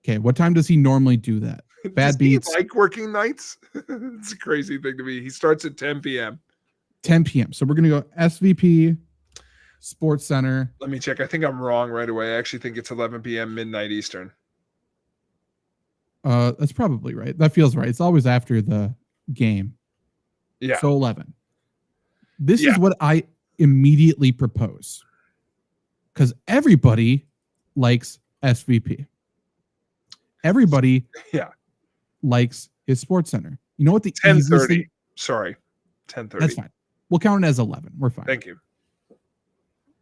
Okay. What time does he normally do that? Bad beats. Like working nights? It's a crazy thing to me. He starts at 10 p.m. 10 p.m. So we're going to go SVP, Sports Center. Let me check. I think I'm wrong right away. I actually think it's 11 p.m. midnight Eastern. That's probably right. That feels right. It's always after the game. Yeah. So 11. This is what I immediately propose. Because everybody likes SVP. Everybody likes his Sports Center. You know what the 10:30. Sorry. 10:30. That's fine. We'll count it as 11. We're fine. Thank you.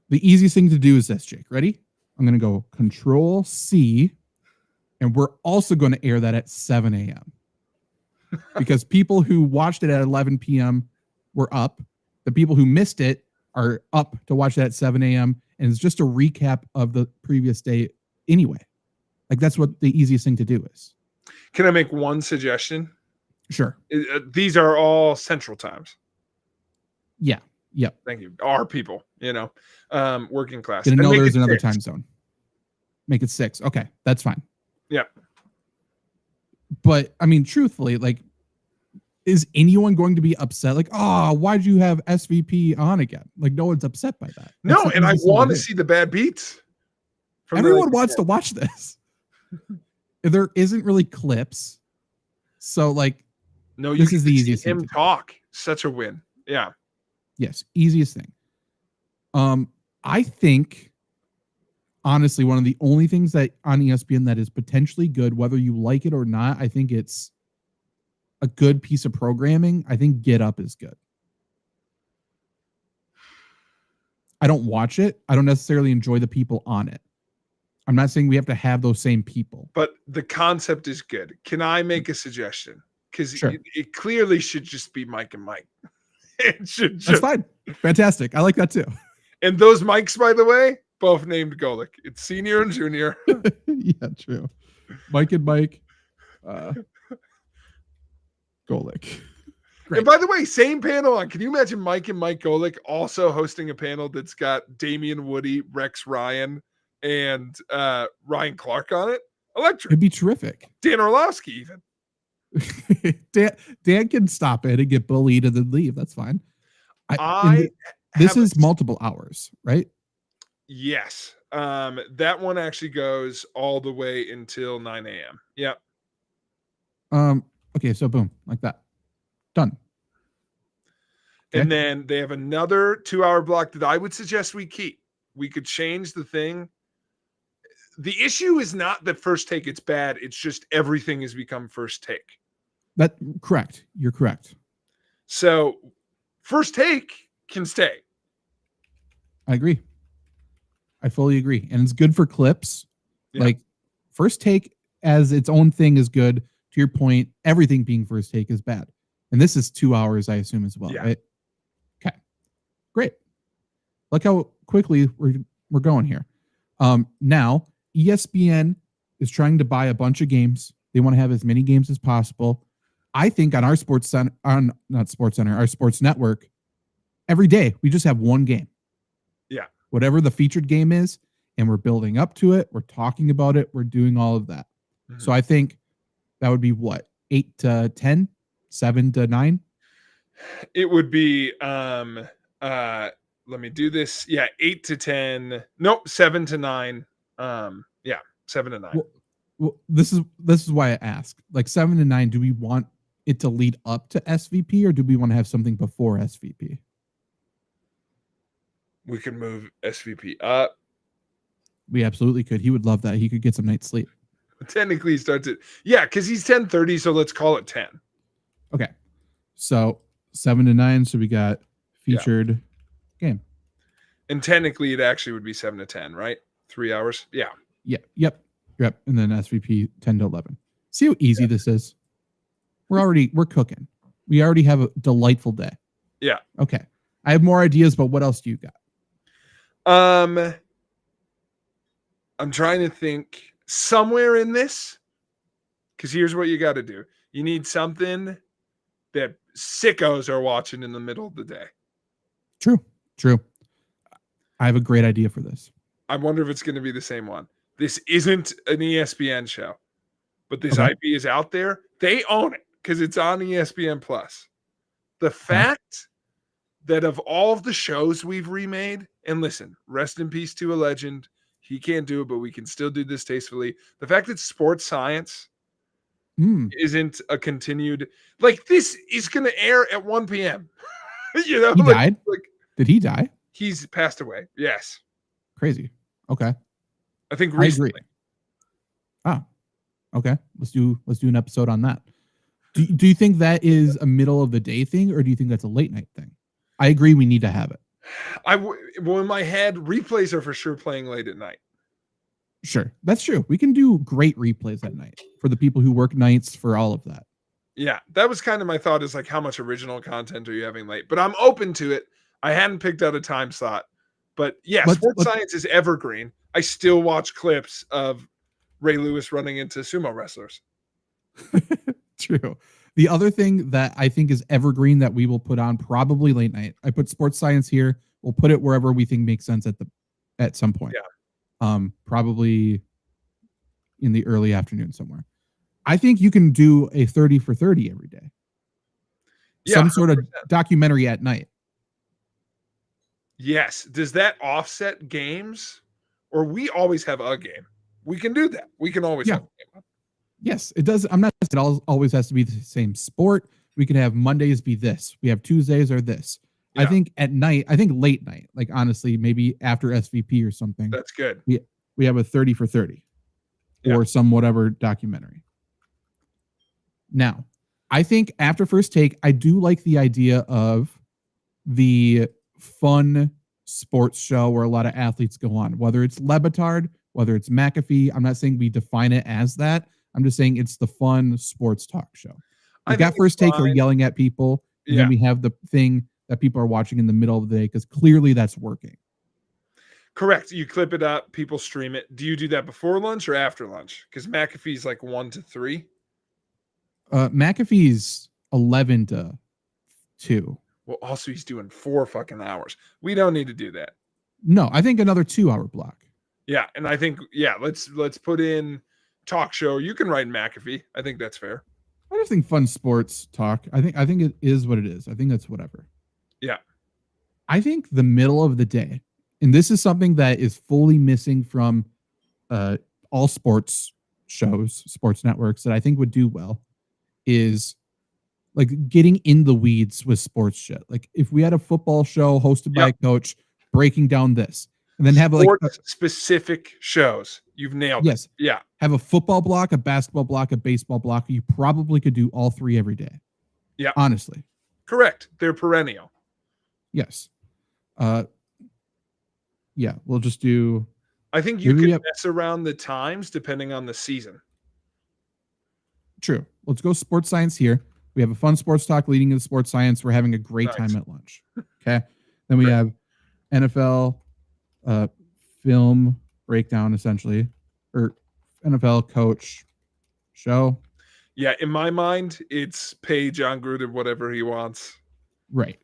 The easiest thing to do is this, Jake. Ready? I'm going to go Control C. And we're also going to air that at 7 a.m. Because people who watched it at 11 p.m. were up. The people who missed it are up to watch that at 7 a.m. And it's just a recap of the previous day anyway. Like, that's what the easiest thing to do is. Can I make one suggestion? Sure. These are all central times. Yeah. Yep. Thank you. Our people, working class. Didn't know there's another time zone. Make it 6. Okay. That's fine. Yeah. But I mean, truthfully, like, is anyone going to be upset? Like, oh, why'd you have SVP on again? Like, no one's upset by that. No, and I want to see the bad beats. Everyone wants to watch this. There isn't really clips. So, like, no, this is the easiest thing. Him talk. Such a win. Yeah. Yes, easiest thing. I think, honestly, one of the only things that on ESPN that is potentially good, whether you like it or not, I think it's a good piece of programming. I think Get Up is good. I don't watch it. I don't necessarily enjoy the people on it. I'm not saying we have to have those same people. But the concept is good. Can I make a suggestion? Because Sure. it clearly should just be Mike and Mike. It should That's just, fine. Fantastic. I like that too. and those mics, by the way, both named Golick. It's senior and junior. Yeah, true. Mike and Mike. Golick. Great. And by the way, same panel on. Can you imagine Mike and Mike Golick also hosting a panel that's got Damian Woody, Rex Ryan, and Ryan Clark on it? Electric. It'd be terrific. Dan Orlovsky even. Dan can stop it and get bullied and then leave. That's fine. This is multiple hours, right? Yes. That one actually goes all the way until 9 a.m. Yep. Okay, so boom, like that. Done. Okay. And then they have another 2-hour block that I would suggest we keep. We could change the thing. The issue is not that First Take it's bad. It's just everything has become First Take. That correct. You're correct. So First Take can stay. I agree. I fully agree. And it's good for clips. Yeah. Like First Take as its own thing is good. To your point, everything being First Take is bad. And this is 2 hours, I assume, as well, Yeah. right? Okay. Great. Look how quickly we're going here. Now, ESPN is trying to buy a bunch of games. They want to have as many games as possible. I think on our Sports Center, our Sports Network, every day we just have one game. Yeah. Whatever the featured game is, and we're building up to it. We're talking about it. We're doing all of that. Mm-hmm. So I think that would be what? 8 to 10, 7 to 9. It would be let me do this. Yeah, 8 to 10. Nope, 7 to 9. Yeah, 7 to 9. Well, this is why I ask. Like 7 to 9, do we want it to lead up to SVP or do we want to have something before SVP? We could move SVP up. We absolutely could. He would love that. He could get some night's sleep. Technically, he starts at because he's 10:30, so let's call it 10. Okay, so 7 to 9. So we got featured game, and technically, it actually would be 7 to 10, right? 3 hours. Yeah. Yep. And then SVP 10 to 11. See how easy this is. We're cooking. We already have a delightful day. Yeah. Okay. I have more ideas, but what else do you got? I'm trying to think somewhere in this, because here's what you got to do. You need something that sickos are watching in the middle of the day. True. I have a great idea for this. I wonder if it's going to be the same one. This isn't an ESPN show, but this IP is out there. They own it because it's on ESPN Plus. The fact that of all of the shows we've remade, and listen, rest in peace to a legend. He can't do it, but we can still do this tastefully. The fact that Sports Science isn't a continued, like this is going to air at 1 p.m. You know, he died. Did he die? He's passed away. Yes. Crazy. Okay. I think recently. I agree. Oh, okay. Let's do an episode on that. Do you think that is a middle of the day thing, or do you think that's a late night thing? I agree. We need to have it. Well, in my head, replays are for sure playing late at night. Sure. That's true. We can do great replays at night for the people who work nights, for all of that. Yeah. That was kind of my thought, is like, how much original content are you having late? But I'm open to it. I hadn't picked out a time slot. But yeah, Sports Science is evergreen. I still watch clips of Ray Lewis running into sumo wrestlers. True. The other thing that I think is evergreen that we will put on probably late night. I put Sports Science here. We'll put it wherever we think makes sense at some point. Yeah. Probably in the early afternoon somewhere. I think you can do a 30 for 30 every day. Yeah, some sort 100%. of documentary at night. Yes. Does that offset games? Or we always have a game? We can do that. We can always have a game. Yes, it does. I'm not saying it always has to be the same sport. We can have Mondays be this. We have Tuesdays or this. I Yeah. think at night, I think late night, like honestly, maybe after SVP or something, That's good. we have a 30 for 30 Yeah. or some whatever documentary. Now, I think after first take, I do like the idea of the fun sports show where a lot of athletes go on, whether it's Lebitard, whether it's McAfee. I'm not saying we define it as that. I'm just saying it's the fun sports talk show. I We think got first it's take or fine. yelling at people, and then we have the thing that people are watching in the middle of the day because clearly that's working. Correct. You clip it up, people stream it. Do you do that before lunch or after lunch? Because McAfee's like 1 to 3. McAfee's 11 to 2. Well, also he's doing 4 fucking hours. We don't need to do that. No, I think another 2-hour block. Yeah, and I think let's put in talk show. You can write McAfee. I think that's fair. I just think fun sports talk. I think it is what it is. I think that's whatever. Yeah. I think the middle of the day, and this is something that is fully missing from all sports shows, sports networks that I think would do well, is like getting in the weeds with sports shit. Like if we had a football show hosted by a coach breaking down this, and then have sports specific shows. You've nailed it. Yeah. Have a football block, a basketball block, a baseball block. You probably could do all 3 every day. Yeah. Honestly. Correct. They're perennial. Yes. Yeah, we'll just do. I think you can mess around the times depending on the season. True. Let's go sports science here. We have a fun sports talk leading into sports science. We're having a great time at lunch. Okay. Then we have NFL film breakdown, essentially, or NFL coach show. Yeah, in my mind, it's pay John Gruden whatever he wants. Right.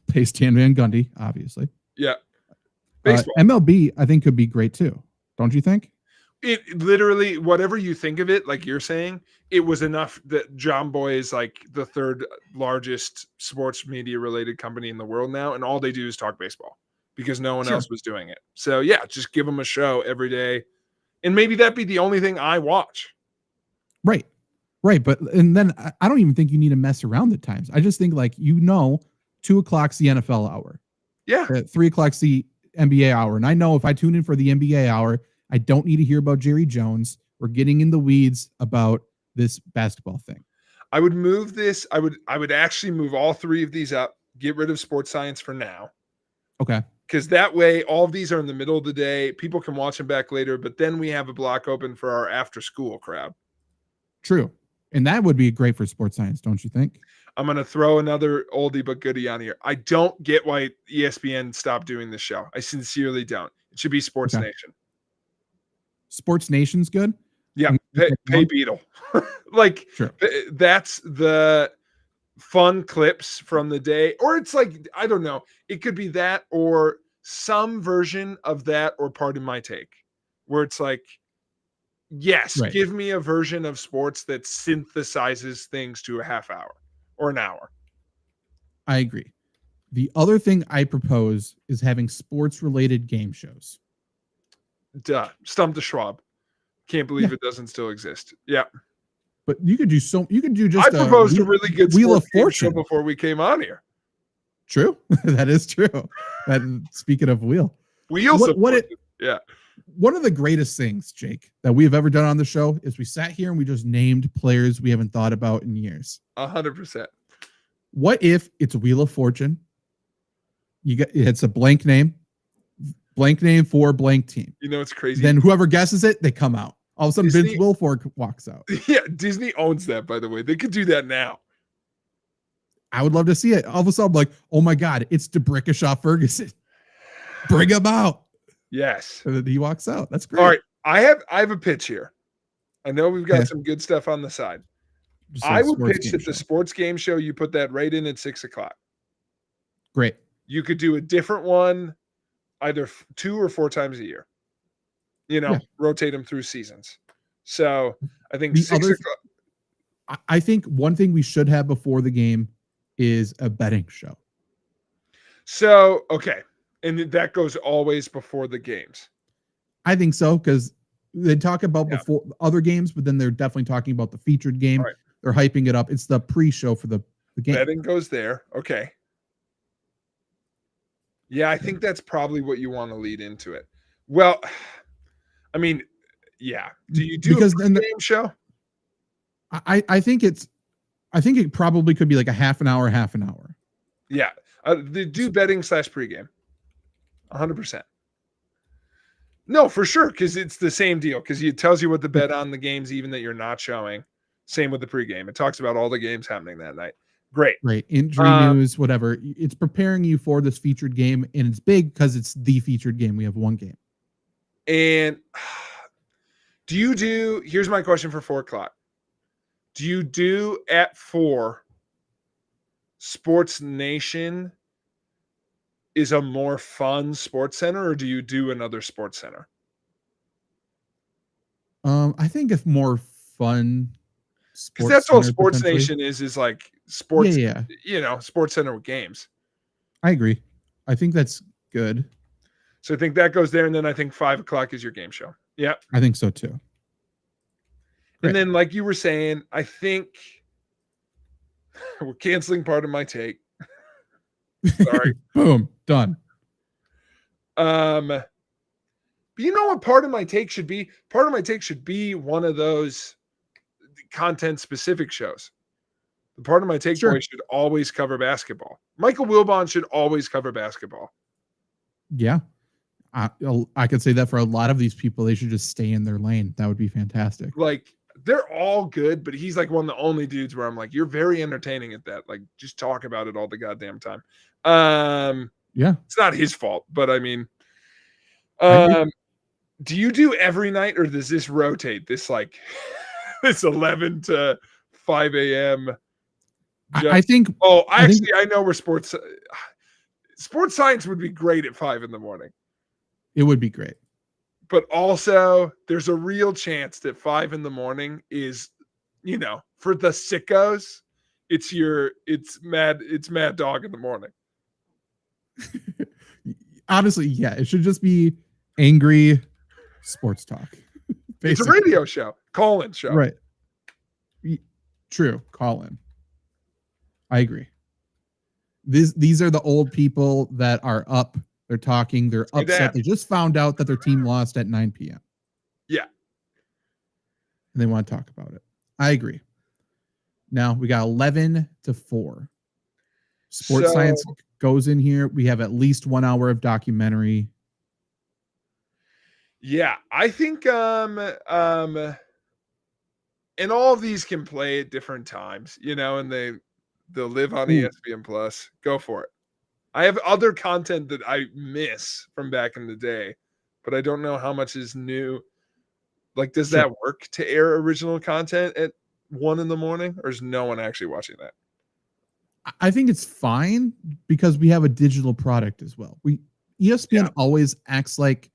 Pay Stan Van Gundy, obviously. Yeah. MLB, I think, could be great too. Don't you think? It literally, whatever you think of it, like you're saying, it was enough that John Boy is like the 3rd largest sports media related company in the world now, and all they do is talk baseball because no one else was doing it. So yeah, just give them a show every day, and maybe that be the only thing I watch. Right. But and then I don't even think you need to mess around the times. I just think 2 o'clock's the NFL hour. Yeah. 3 o'clock's the NBA hour, and I know if I tune in for the NBA hour, I don't need to hear about Jerry Jones. We're getting in the weeds about this basketball thing. I would move this. I would actually move all 3 of these up. Get rid of sports science for now. Okay. Because that way, all of these are in the middle of the day. People can watch them back later, but then we have a block open for our after school crowd. True. And that would be great for sports science, don't you think? I'm going to throw another oldie but goodie on here. I don't get why ESPN stopped doing this show. I sincerely don't. It should be Sports Nation. Sports Nation's good? Yeah. Pay Beetle. That's the fun clips from the day. Or it's like, I don't know. It could be that or some version of that or Pardon My Take. Where it's like, yes, give me a version of sports that synthesizes things to a half hour or an hour. I agree. The other thing I propose is having sports-related game shows. Duh. Stump the Schwab. Can't believe it doesn't still exist. Yeah. But you could do just I proposed a really good Wheel of Fortune Fortune before we came on here. True. That is true. And speaking of Wheel. One of the greatest things, Jake, that we have ever done on the show is we sat here and we just named players we haven't thought about in years. 100%. What if it's Wheel of Fortune? It's a blank name for blank team. You know, it's crazy. Then whoever guesses it, they come out. All of a sudden, Vince Wilfork walks out. Yeah, Disney owns that, by the way. They could do that now. I would love to see it. All of a sudden, I'm like, oh my God, it's DeBrickashaw Ferguson. Bring him out. Yes. And then he walks out. That's great. All right. I have a pitch here. I know we've got some good stuff on the side. I would pitch that the sports game show, you put that right in at 6:00. Great. You could do a different one either 2 or 4 times a year. Rotate them through seasons. So I think 6:00. I think one thing we should have before the game is a betting show. So, okay. And that goes always before the games. I think so, because they talk about before other games, but then they're definitely talking about the featured game. Right. They're hyping it up. It's the pre-show for the the game. Betting goes there. Okay. Yeah, I think that's probably what you want to lead into it. Well, I mean, yeah. Do you do because a then game show? I think it probably could be like a half an hour. Yeah. They do betting / pregame. 100%. No, for sure, because it's the same deal. Because it tells you what the bet on the games, even that you're not showing. Same with the pregame. It talks about all the games happening that night. Great. Injury news, whatever. It's preparing you for this featured game, and it's big because it's the featured game. We have one game. And here's my question for 4:00. Do you do at 4 Sports Nation is a more fun sports center, or do you do another sports center? I think it's more fun. Because that's all Sports Nation is like sports, yeah. Sports Center with games. I agree. I think that's good. So I think that goes there, and then I think 5:00 is your game show. Yeah. I think so too. Great. And then, like you were saying, I think we're canceling part of my take. Sorry. Boom. Done. But you know what part of my take should be? Part of my take should be one of those content-specific shows. The part of my take boy should always cover basketball. Michael Wilbon should always cover basketball. Yeah. I could say that for a lot of these people. They should just stay in their lane. That would be fantastic. Like, they're all good, but he's like one of the only dudes where I'm like, you're very entertaining at that. Like, just talk about it all the goddamn time. Yeah. It's not his fault, but I mean, do you do every night, or does this rotate? This like this 11 to 5 a.m. I think. I know where sports science would be great at 5 a.m. It would be great. But also, there's a real chance that 5 a.m. is, for the sickos, it's Mad Dog in the morning. Honestly, yeah, it should just be angry sports talk. Basically. It's a radio show, call-in show. Right. True, call-in. I agree. These are the old people that are up. They're talking. They're upset. They just found out that their team lost at 9 p.m. Yeah. And they want to talk about it. I agree. Now we got 11 to 4. Sports science goes in here. We have at least 1 hour of documentary. Yeah, I think and all of these can play at different times, and they'll live on ESPN Plus. Go for it. I have other content that I miss from back in the day, but I don't know how much is new. Like, does that work to air original content at 1 a.m, or is no one actually watching that? I think it's fine because we have a digital product as well. ESPN always acts like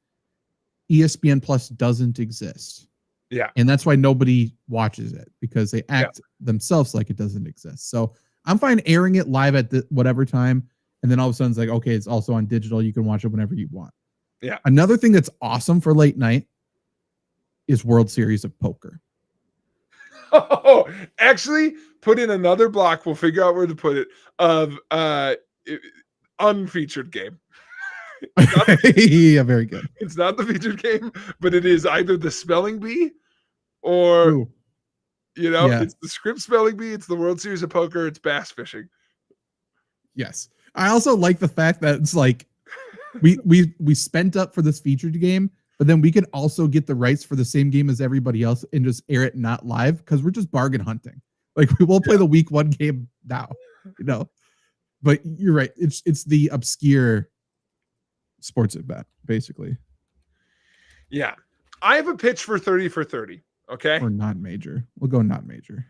ESPN Plus doesn't exist. Yeah. And that's why nobody watches it, because they act themselves like it doesn't exist. So I'm fine airing it live at whatever time. And then all of a sudden it's like, okay, it's also on digital. You can watch it whenever you want. Yeah. Another thing that's awesome for late night is World Series of Poker. Oh, actually, put in another block. We'll figure out where to put it of unfeatured game. Yeah, very good. It's not the featured game, but it is either the spelling bee or it's the script spelling bee. It's the World Series of Poker. It's bass fishing. Yes. I also like the fact that it's like we spent up for this featured game, but then we could also get the rights for the same game as everybody else and just air it not live, because we're just bargain hunting. Like, we will play the week 1 game now, But you're right. It's the obscure sports event, basically. Yeah. I have a pitch for 30 for 30. Okay. Or not major. We'll go not major.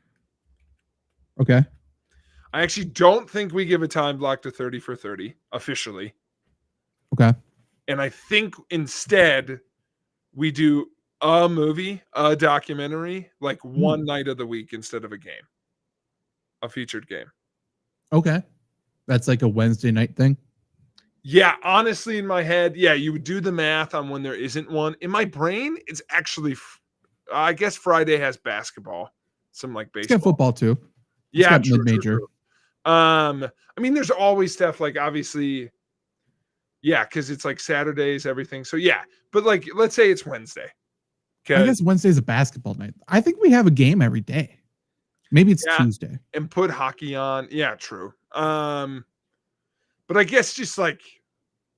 Okay. I actually don't think we give a time block to 30 for 30 officially. Okay. And I think instead we do a movie, a documentary, like one night of the week instead of a game. A featured game. Okay. That's like a Wednesday night thing? Yeah, honestly, in my head, you would do the math on when there isn't one. In my brain, it's actually, I guess Friday has basketball. Some like baseball. It's got football too. Yeah, mid-major. True. I mean, there's always stuff like obviously, yeah, because it's like Saturdays, everything. So yeah, but like let's say it's Wednesday. I guess Wednesday's a basketball night. I think we have a game every day. Maybe it's Tuesday. And put hockey on. Yeah, true. But I guess just like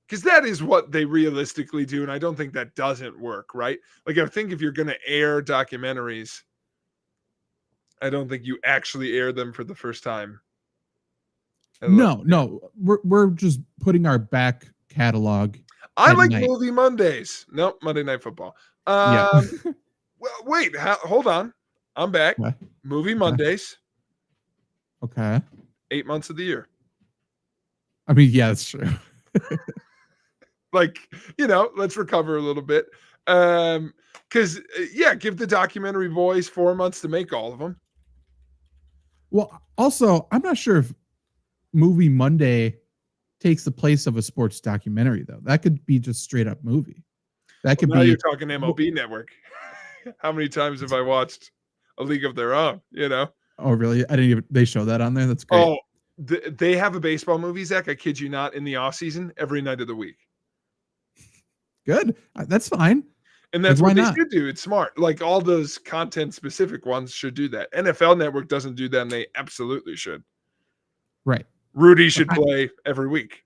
because that is what they realistically do, and I don't think that doesn't work, right? Like I think if you're going to air documentaries, I don't think you actually air them for the first time. No, we're just putting our back catalog. I like movie Mondays. Nope, Monday Night Football. Well, wait, hold on. I'm back. Okay. Movie Mondays. Okay. 8 months of the year. I mean, yeah, that's true. Like, let's recover a little bit. Because, give the documentary boys 4 months to make all of them. Well, also, I'm not sure if Movie Monday takes the place of a sports documentary, though. That could be just straight up movie. That could be. Now you're talking MLB Network. How many times have I watched A League of Their Own? Oh, really? I didn't even. They show that on there. That's great. Oh, they have a baseball movie, Zach. I kid you not. In the off season, every night of the week. Good. That's fine. And that's what they should do. It's smart. Like all those content specific ones should do that. NFL Network doesn't do that, and they absolutely should. Right. Rudy should play every week.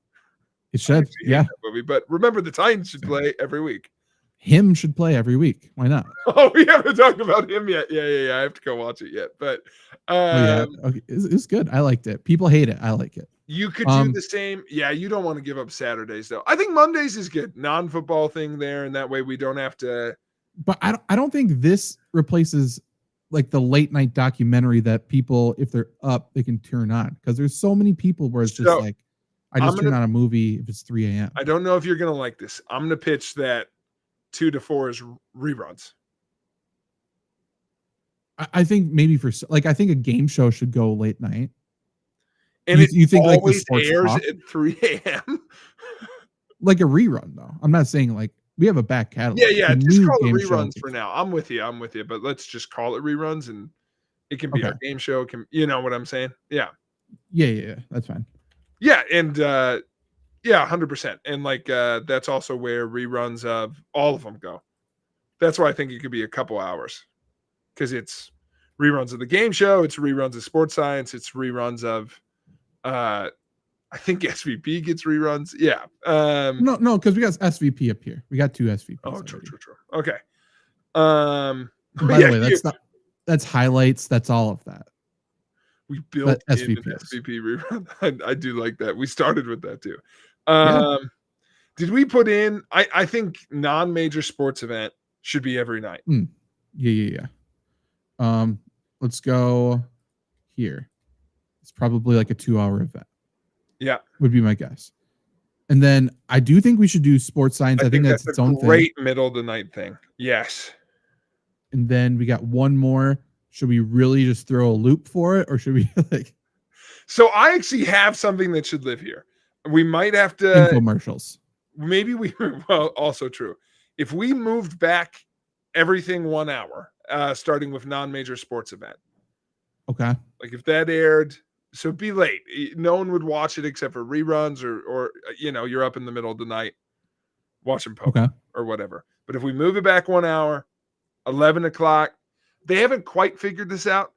It should. Yeah. Movie, but remember, the Titans should play every week. Him should play every week. Why not? Oh, we haven't talked about him yet. Yeah. I have to go watch it yet. But okay. It's good. I liked it. People hate it. I like it. You could do the same. Yeah, you don't want to give up Saturdays though. I think Mondays is good. Non-football thing there, and that way we don't have to. But I don't think this replaces like the late night documentary that people, if they're up, they can turn on, because there's so many people where it's just like, I just turn on a movie if it's 3 a.m. I don't know if you're gonna like this. I'm gonna pitch that 2 to 4 is reruns. I think maybe I think a game show should go late night. And you think always like airs at 3 a.m. Like a rerun, though. I'm not saying like we have a back catalog. Yeah. Just call it reruns for now. I'm with you. But let's just call it reruns, and it can be our game show. You know what I'm saying? Yeah. Yeah. That's fine. Yeah, and 100%. And like that's also where reruns of all of them go. That's why I think it could be a couple hours, because it's reruns of the game show, it's reruns of Sports Science, it's reruns of I think SVP gets reruns. Yeah. No, because we got SVP up here. We got 2 SVPs. Oh, true. Okay. By the way, that's highlights. That's all of that. We built an SVP rerun. I do like that. We started with that too. Did we put in? I think non-major sports event should be every night. Yeah. Let's go here. It's probably like a 2-hour event. Yeah, would be my guess. And then I do think we should do Sports Science. I think that's its own thing. Great middle of the night thing. Yes. And then we got one more. Should we really just throw a loop for it, or should we like? So I actually have something that should live here. We might have to infomercials. Maybe well, also true. If we moved back everything 1 hour, starting with non-major sports event. Okay. Like if that aired, so it'd be late. No one would watch it except for reruns or you're up in the middle of the night watching poker or whatever. But if we move it back 1 hour, 11 o'clock, they haven't quite figured this out,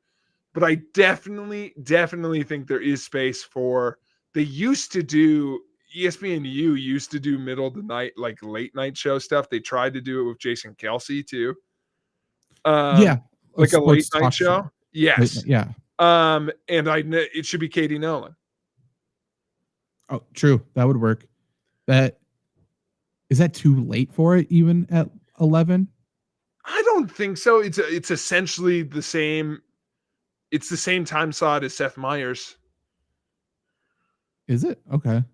but I definitely think there is space for, they used to do, ESPNU used to do middle of the night, like late night show stuff. They tried to do it with Jason Kelsey too. Like a late night show. Yes. Yeah. And it should be Katie Nolan. Oh, true. That would work. Is that too late for it even at 11? I don't think so. It's essentially the same. It's the same time slot as Seth Meyers. Is it? Okay.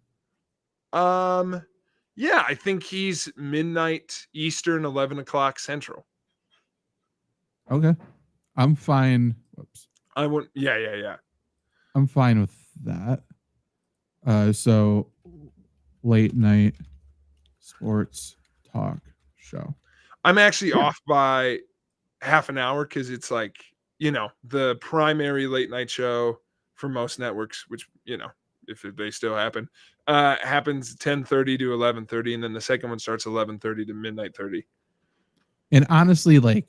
Yeah, I think he's midnight Eastern, 11 o'clock Central. Okay. I'm fine. Whoops. I wouldn't. Yeah. I'm fine with that. So late night sports talk show. I'm actually off by half an hour because it's like, the primary late night show for most networks, which, if they still happen, happens 10:30 to 11:30, and then the second one starts 11:30 to midnight 30. And honestly, like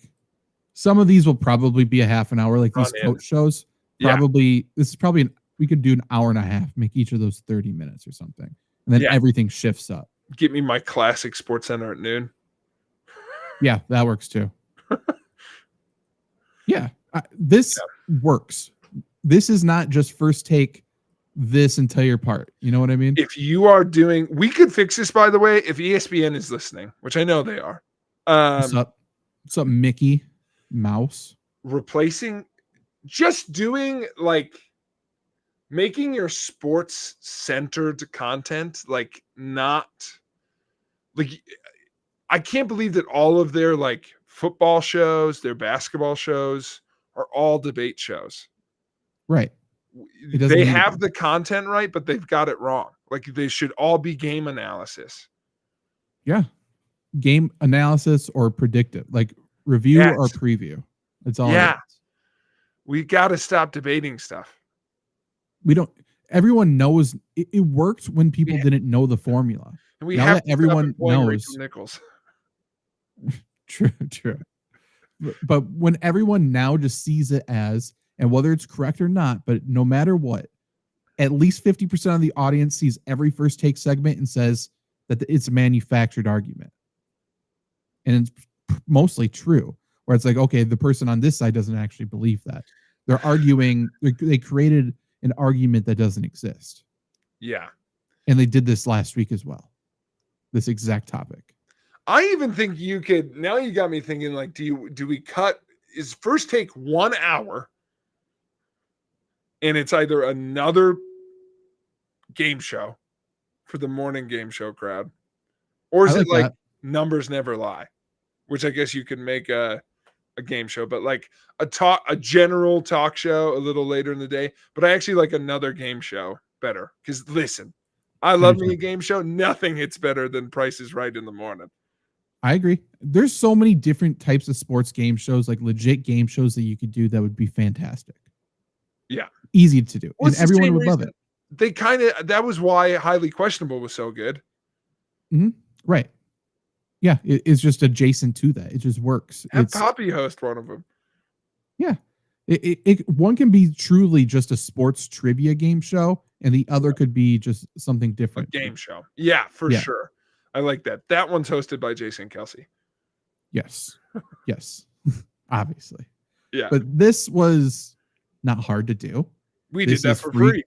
some of these will probably be a half an hour, like these coach shows. Probably this is probably we could do an hour and a half, make each of those 30 minutes or something, and then everything shifts up. Get me my classic Sports Center at noon. Yeah, that works too. Yeah, this works. This is not just First Take this entire part. You know what I mean? If you are doing, we could fix this, by the way, if ESPN is listening, which I know they are. What's up, Mickey Mouse? Just doing like making your sports centered content, like not like, I can't believe that all of their like football shows, their basketball shows are all debate shows. Right. They have the content right, but they've got it wrong. Like they should all be game analysis. Yeah. Game analysis or predictive, like review or preview. That's all. Yeah. We got to stop debating stuff. Everyone knows it worked when people didn't know the formula. And we now have that everyone knows. Nichols. True. But when everyone now just sees it as, and whether it's correct or not, but no matter what, at least 50% of the audience sees every First Take segment and says that it's a manufactured argument. And it's mostly true, where it's like, okay, the person on this side doesn't actually believe that. They're arguing, they created an argument that doesn't exist. Yeah. And they did this last week as well. This exact topic. I even think you could, now you got me thinking, like, do we cut, is First Take 1 hour and it's either another game show for the morning game show crowd, or is it like Numbers Never Lie, which I guess you could make a game show, but like a general talk show a little later in the day. But I actually like another game show better, because listen, I love me a game show. Nothing hits better than Price is Right in the morning. I agree. There's so many different types of sports game shows, like legit game shows that you could do that would be fantastic. Yeah. Easy to do. And everyone would love it. They that was why Highly Questionable was so good. Mm-hmm. Right. Yeah. It's just adjacent to that. It just works. Have Poppy host one of them. Yeah. One can be truly just a sports trivia game show, and the other could be just something different. A game show. Yeah, for sure. I like that. That one's hosted by Jason Kelsey. Yes. Yes. Obviously. Yeah. But this was not hard to do. We did that for free.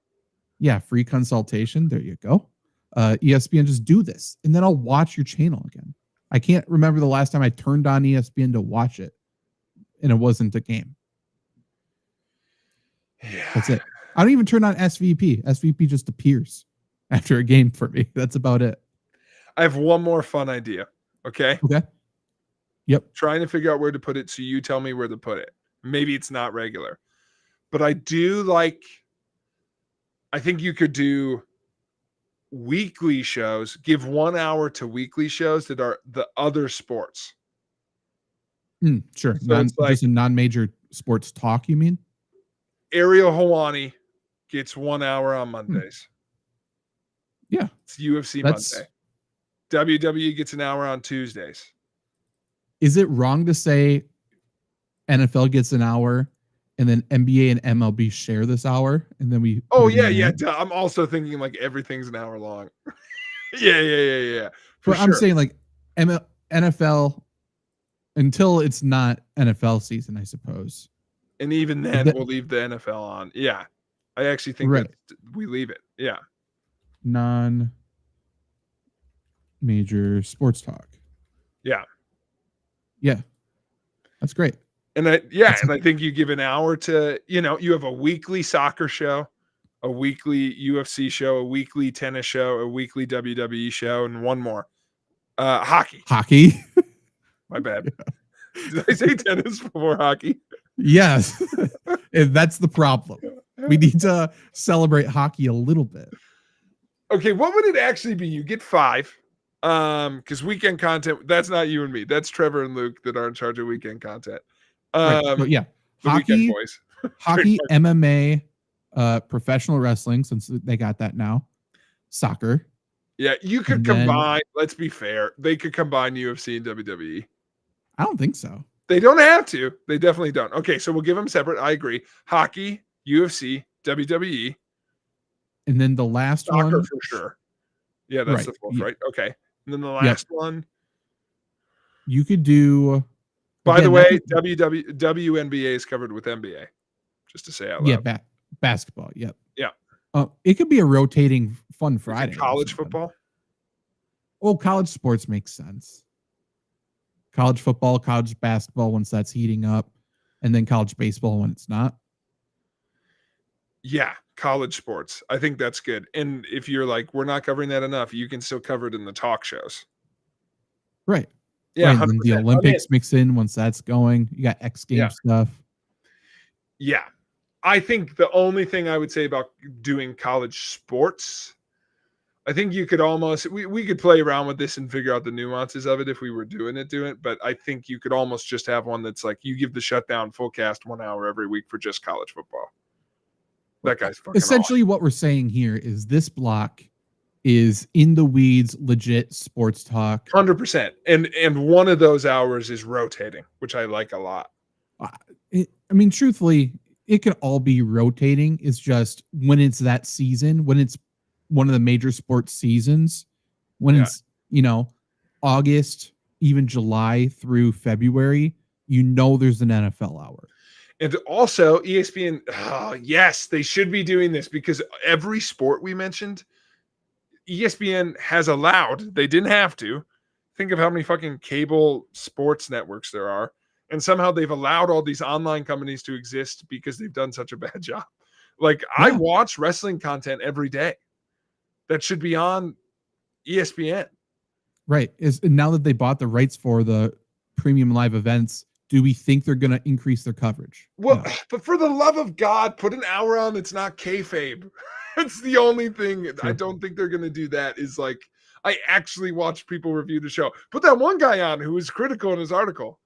Yeah, free consultation. There you go. ESPN, just do this, and then I'll watch your channel again. I can't remember the last time I turned on ESPN to watch it, and it wasn't a game. Yeah. That's it. I don't even turn on SVP. SVP just appears after a game for me. That's about it. I have one more fun idea. Okay. Okay. Yep. Trying to figure out where to put it, so you tell me where to put it. Maybe it's not regular, but I think you could do weekly shows, give 1 hour to weekly shows that are the other sports. Sure. So just a non-major sports talk, you mean? Ariel Helwani gets 1 hour on Mondays. Yeah. It's UFC Monday. WWE gets an hour on Tuesdays. Is it wrong to say NFL gets an hour and then NBA and MLB share this hour, and then we? Oh yeah. I'm also thinking like everything's an hour long. Yeah. But I'm saying like NFL until it's not NFL season, I suppose. And even then, we'll leave the NFL on. Yeah, I actually think that we leave it. Yeah. Non-major sports talk. Yeah. Yeah. That's great. And I think you give an hour to, you have a weekly soccer show, a weekly UFC show, a weekly tennis show, a weekly WWE show, and one more. Hockey. My bad. Did I say tennis before hockey? Yes. And that's the problem. We need to celebrate hockey a little bit. Okay, what would it actually be? You get 5. Because weekend content, that's not you and me. That's Trevor and Luke that are in charge of weekend content. But yeah. The Hockey, weekend boys. Hockey, MMA, professional wrestling, since they got that now, soccer. Yeah, you could And then- combine. Let's be fair. They could combine UFC and WWE. I don't think so. They don't have to. They definitely don't. Okay, so we'll give them separate. I agree. Hockey, UFC, WWE, And then the last soccer one, for sure. Yeah, that's Right. the fourth, right? Okay. And then the Yep. last one. you could do. By the again, way, that WNBA is covered with NBA. Just to say out could- loud. yeah, basketball. Yep. Yeah. It could be a rotating fun Is it Friday. or college something. football. Oh, college sports makes sense. College football, college basketball once that's heating up, and then college baseball when it's not. Yeah, college sports. I think that's good. And if you're like, we're not covering that enough, you can still cover it in the talk shows. Right. Yeah, Right, and then the 100%. Olympics mix in once that's going. You got X Games Yeah. stuff. Yeah. I think the only thing I would say about doing college sports, I think you could almost we could play around with this and figure out the nuances of it if we were doing it, but I think you could almost just have one that's like you give the shutdown full cast 1 hour every week for just college football. That guy's fucking Essentially, what we're saying here is this block is in the weeds, legit sports talk. 100%. And one of those hours is rotating, which I like a lot. I mean, truthfully, it could all be rotating. It's just when it's that season, when it's one of the major sports seasons, when Yeah. it's, August, even July through February, there's an NFL hour. And also ESPN, yes, they should be doing this because every sport we mentioned, ESPN has allowed, they didn't have to. Think of how many fucking cable sports networks there are. And somehow they've allowed all these online companies to exist because they've done such a bad job. Like I Yeah. watch wrestling content every day. That should be on ESPN. Right. And now that they bought the rights for the premium live events, do we think they're going to increase their coverage? Well, No. but for the love of God, put an hour on that's not kayfabe. It's the only thing. I don't think they're going to do that. Is like, I actually watch people review the show. Put that one guy on who was critical in his article.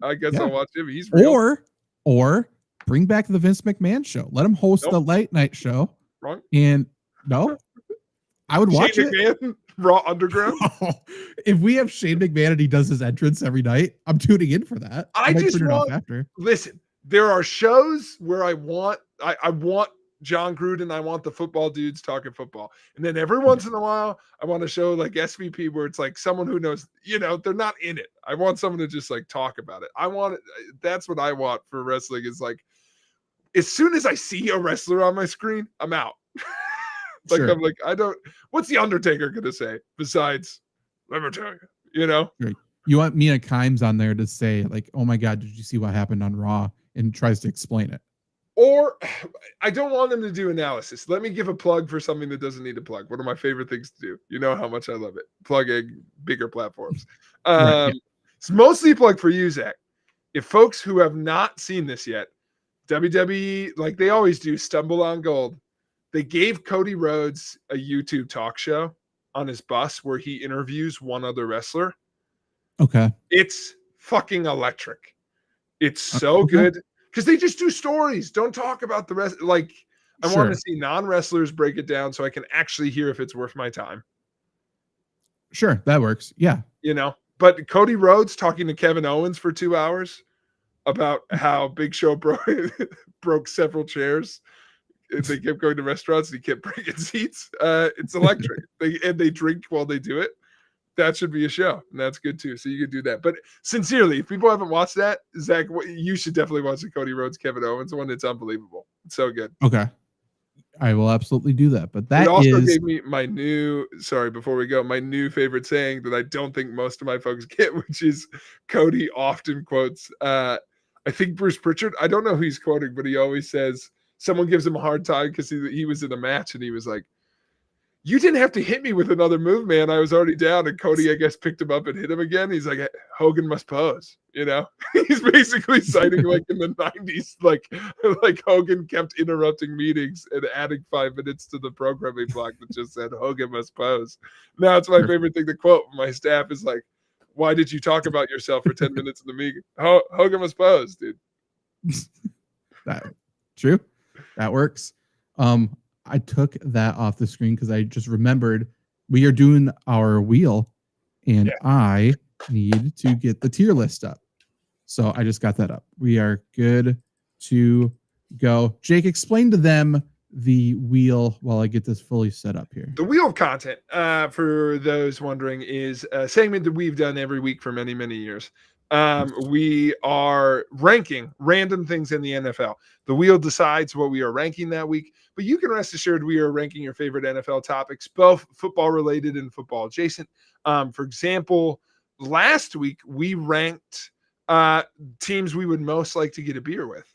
I guess Yeah. I'll watch him. He's real. Or bring back the Vince McMahon show. Let him host Nope. the late night show. Wrong. And no, I would watch Shane it. McMahon, Raw Underground. If we have Shane McMahon and he does his entrance every night, I'm tuning in for that. I might just turn it off want- after. Listen, there are shows where I want John Gruden. I want the football dudes talking football. And then every once in a while, I want a show like SVP where it's like someone who knows, they're not in it. I want someone to just like talk about it. That's what I want for wrestling is like, as soon as I see a wrestler on my screen, I'm out. Sure. I'm like, what's the Undertaker going to say besides, let me tell you, You want Mina Kimes on there to say, like, oh my God, did you see what happened on Raw? And tries to explain it. Or I don't want them to do analysis. Let me give a plug for something that doesn't need a plug. One of my favorite things to do. You know how much I love it. Plugging bigger platforms. Right, yeah. It's mostly a plug for you, Zach. If folks who have not seen this yet, WWE, like they always do, stumble on gold. They gave Cody Rhodes a YouTube talk show on his bus where he interviews one other wrestler. Okay. It's fucking electric. It's so Okay. good because they just do stories. Don't talk about the rest. Like, I want to see non-wrestlers break it down so I can actually hear if it's worth my time. Sure, that works. Yeah. But Cody Rhodes talking to Kevin Owens for 2 hours about how Big Show broke several chairs. They kept going to restaurants and he kept breaking seats. It's electric. They drink while they do it. That should be a show, and that's good too. So you could do that. But sincerely, if people haven't watched that, Zach, you should definitely watch the Cody Rhodes, Kevin Owens one. It's unbelievable. It's so good. Okay. I will absolutely do that. But that it also is gave me my before we go, my new favorite saying that I don't think most of my folks get, which is Cody often quotes, I think Bruce Pritchard, I don't know who he's quoting, but he always says, someone gives him a hard time because he was in a match and he was like, you didn't have to hit me with another move, man. I was already down. And Cody, I guess, picked him up and hit him again. He's like, Hogan must pose, He's basically citing like in the 90s, like Hogan kept interrupting meetings and adding 5 minutes to the programming block that just said Hogan must pose. Now it's my favorite thing to quote. My staff is like, why did you talk about yourself for 10 minutes in the meeting? Hogan must pose, dude. that true. That works. I took that off the screen because I just remembered we are doing our wheel, and I need to get the tier list up. So I just got that up. We are good to go. Jake, explain to them the wheel while I get this fully set up here. The wheel of content, for those wondering, is a segment that we've done every week for many, many years. We are ranking random things in the NFL. The wheel decides what we are ranking that week, but you can rest assured we are ranking your favorite NFL topics, both football related and football adjacent. For example, last week we ranked teams we would most like to get a beer with.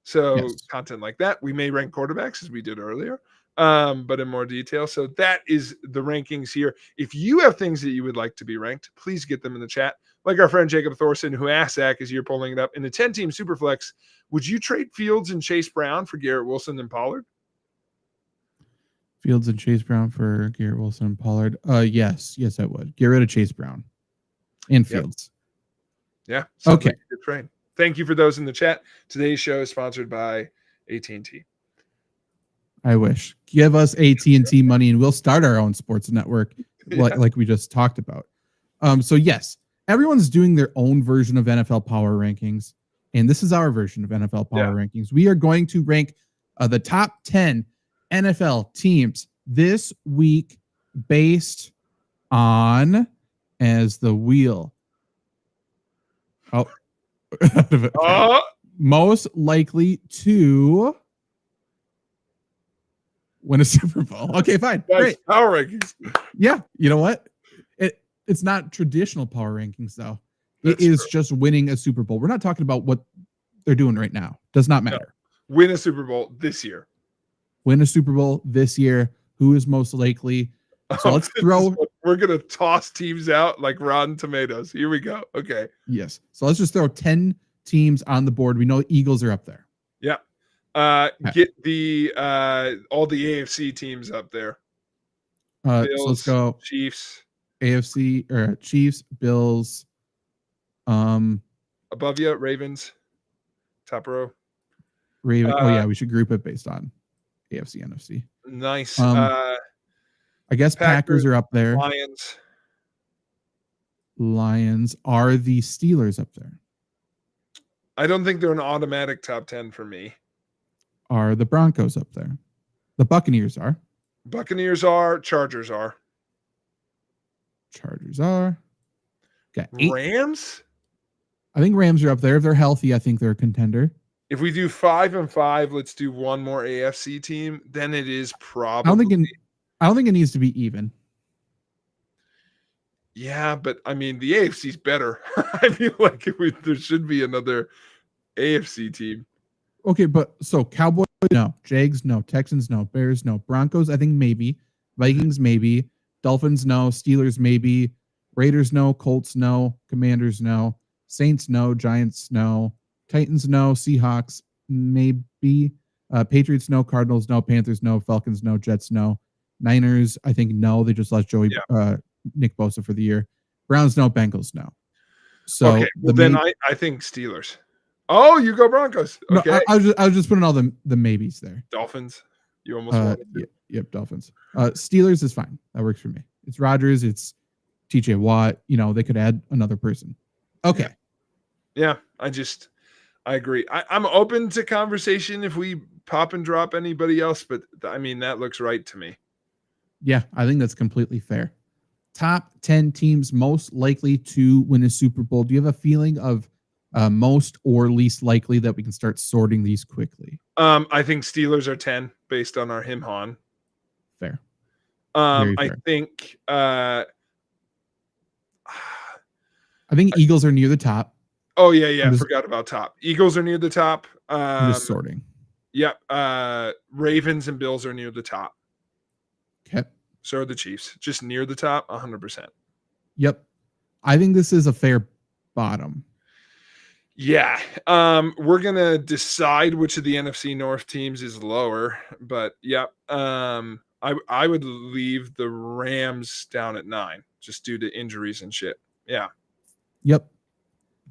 So content like that. We may rank quarterbacks as we did earlier, but in more detail. So that is the rankings here. If you have things that you would like to be ranked, please get them in the chat. Like our friend Jacob Thorson, who asked Zach as you're pulling it up, in the 10-team Superflex, would you trade Fields and Chase Brown for Garrett Wilson and Pollard? Fields and Chase Brown for Garrett Wilson and Pollard. Yes, I would. Get rid of Chase Brown and Fields. Yeah. Okay. Like good trade. Thank you for those in the chat. Today's show is sponsored by AT&T. I wish. Give us AT&T money and we'll start our own sports network like we just talked about. So yes, everyone's doing their own version of NFL Power Rankings, and this is our version of NFL Power Rankings. We are going to rank the top 10 NFL teams this week based on as the wheel. Most likely to win a Super Bowl. Okay, fine. Nice. Great. Power rankings. Yeah, you know what? It's not traditional power rankings, though. That's it is true. just winning a Super Bowl. We're not talking about what they're doing right now. Does not matter. No. Win a Super Bowl this year. Win a Super Bowl this year. Who is most likely? So let's throw. We're going to toss teams out like Rotten Tomatoes. Here we go. Okay. Yes. So let's just throw 10 teams on the board. We know Eagles are up there. Yeah. Get the all the AFC teams up there. Bills, so let's go Chiefs. AFC or Chiefs, Bills. Above you, Ravens. Top row. Raven. Oh yeah, we should group it based on AFC, NFC. Nice. I guess Packers are up there. Lions. Are the Steelers up there? I don't think they're an automatic top 10 for me. Are the Broncos up there? The Buccaneers are. Buccaneers are. Chargers are. Chargers are. Okay. Rams? I think Rams are up there. If they're healthy, I think they're a contender. If we do 5 and 5, let's do one more AFC team. Then it is probably. I don't think it needs to be even. Yeah, but I mean the AFC's better. I feel like there should be another AFC team. Okay, but so Cowboys no, Jags no, Texans no, Bears no, Broncos I think maybe, Vikings maybe, Dolphins no, Steelers maybe, Raiders no, Colts no, Commanders no, Saints no, Giants no, Titans no, Seahawks maybe, Patriots no, Cardinals no, Panthers no, Falcons no, Jets no, Niners I think no, they just lost Nick Bosa for the year. Browns no, Bengals no. So okay, well then I think Steelers. Oh, you go Broncos. Okay. No, I was just putting all the maybes there. Dolphins. You almost wanted to. Yep, Dolphins. Steelers is fine. That works for me. It's Rodgers. It's TJ Watt. You know, they could add another person. Okay. Yeah, I agree. I'm open to conversation if we pop and drop anybody else, but I mean, that looks right to me. Yeah, I think that's completely fair. Top 10 teams most likely to win a Super Bowl. Do you have a feeling of most or least likely that we can start sorting these quickly? I think Steelers are 10 based on our Him Han. Fair. I think I think Eagles are near the top. Oh yeah. Forgot about top. Eagles are near the top. I'm just sorting. Yep. Ravens and Bills are near the top. Okay. So are the Chiefs. Just near the top, 100%. Yep. I think this is a fair bottom. Yeah. We're going to decide which of the NFC North teams is lower, but yep. I would leave the Rams down at 9 just due to injuries and shit. Yeah. Yep.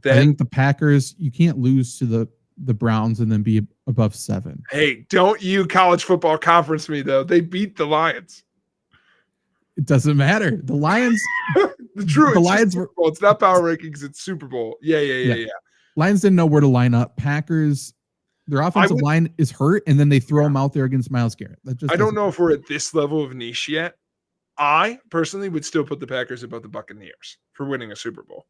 Then, I think the Packers, you can't lose to the the Browns and then be above 7. Hey, don't you college football conference me though. They beat the Lions. It doesn't matter. The Lions, the Lions were. It's not power rankings. It's Super Bowl. Yeah. Lions didn't know where to line up. Packers, their offensive line is hurt, and then they throw them out there against Myles Garrett. I don't know if we're at this level of niche yet. I personally would still put the Packers above the Buccaneers for winning a Super Bowl.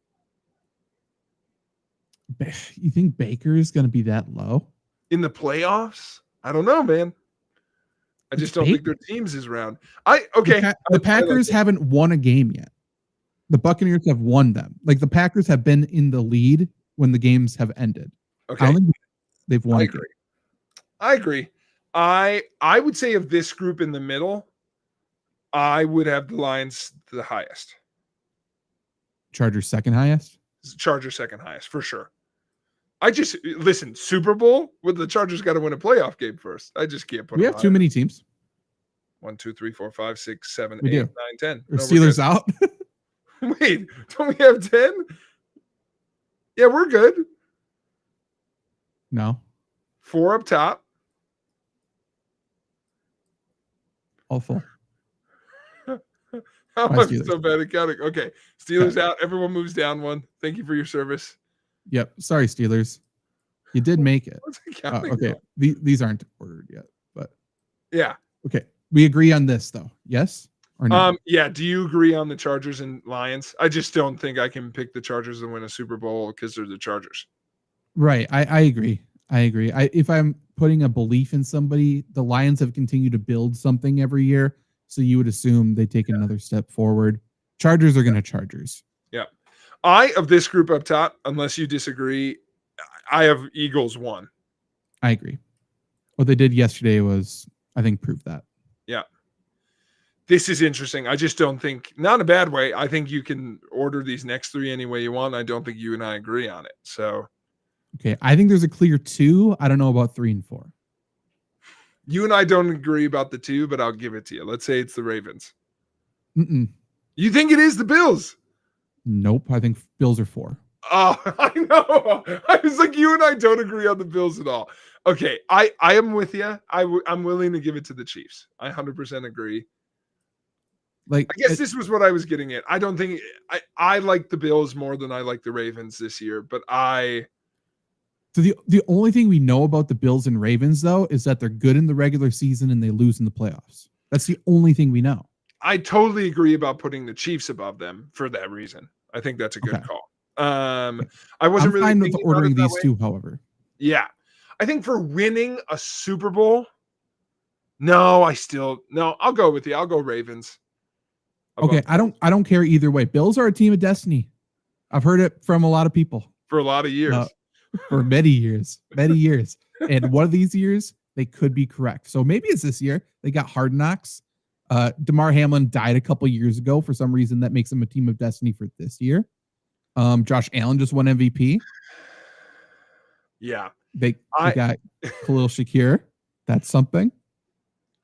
You think Baker is going to be that low in the playoffs? I don't know, man. I just don't think their teams is round. The Packers haven't won a game yet. The Buccaneers have won them. Like the Packers have been in the lead when the games have ended. Okay, I don't think they've won. I agree. I would say of this group in the middle, I would have the Lions the highest. Chargers second highest? Chargers second highest, for sure. Listen, Super Bowl, with the Chargers got to win a playoff game first. I just can't put We have too many teams. 1, 2, 3, 4, 5, 6, 7, we 8, do. 9, 10. Are Steelers out? Wait, don't we have 10? Yeah, we're good. No. 4 up top. Awful. I'm so bad at counting. Okay. Steelers out. Everyone moves down 1. Thank you for your service. Yep. Sorry, Steelers. You did make it. Okay. These aren't ordered yet, but yeah. Okay. We agree on this though. Yes or no? Yeah. Do you agree on the Chargers and Lions? I just don't think I can pick the Chargers and win a Super Bowl because they're the Chargers. Right. I agree. If I'm putting a belief in somebody, the Lions have continued to build something every year. So you would assume they take another step forward. Chargers are going to Chargers. Yeah. Of this group up top, unless you disagree, I have Eagles 1. I agree. What they did yesterday was, I think, prove that. Yeah. This is interesting. I just don't think, not in a bad way. I think you can order these next 3 any way you want. I don't think you and I agree on it. So. Okay. I think there's a clear 2. I don't know about 3 and 4. You and I don't agree about the 2, but I'll give it to you. Let's say it's the Ravens. Mm-mm. You think it is the Bills? Nope. I think Bills are 4. Oh, I know. I was like, you and I don't agree on the Bills at all. Okay, I am with you. I'm willing to give it to the Chiefs. I 100% agree. Like, I guess this was what I was getting at. I don't think I like the Bills more than I like the Ravens this year, but So the only thing we know about the Bills and Ravens, though, is that they're good in the regular season and they lose in the playoffs. That's the only thing we know. I totally agree about putting the Chiefs above them for that reason. I think that's a good call. I wasn't really fine with ordering these 2, however. Yeah. I think for winning a Super Bowl, no, I'll go with you. I'll go Ravens. Okay, I don't care either way. Bills are a team of destiny. I've heard it from a lot of people. For a lot of years. For many years. And one of these years, they could be correct. So maybe it's this year. They got Hard Knocks. DeMar Hamlin died a couple years ago. For some reason, that makes him a team of destiny for this year. Josh Allen just won MVP. Yeah. They got Khalil Shakir. That's something.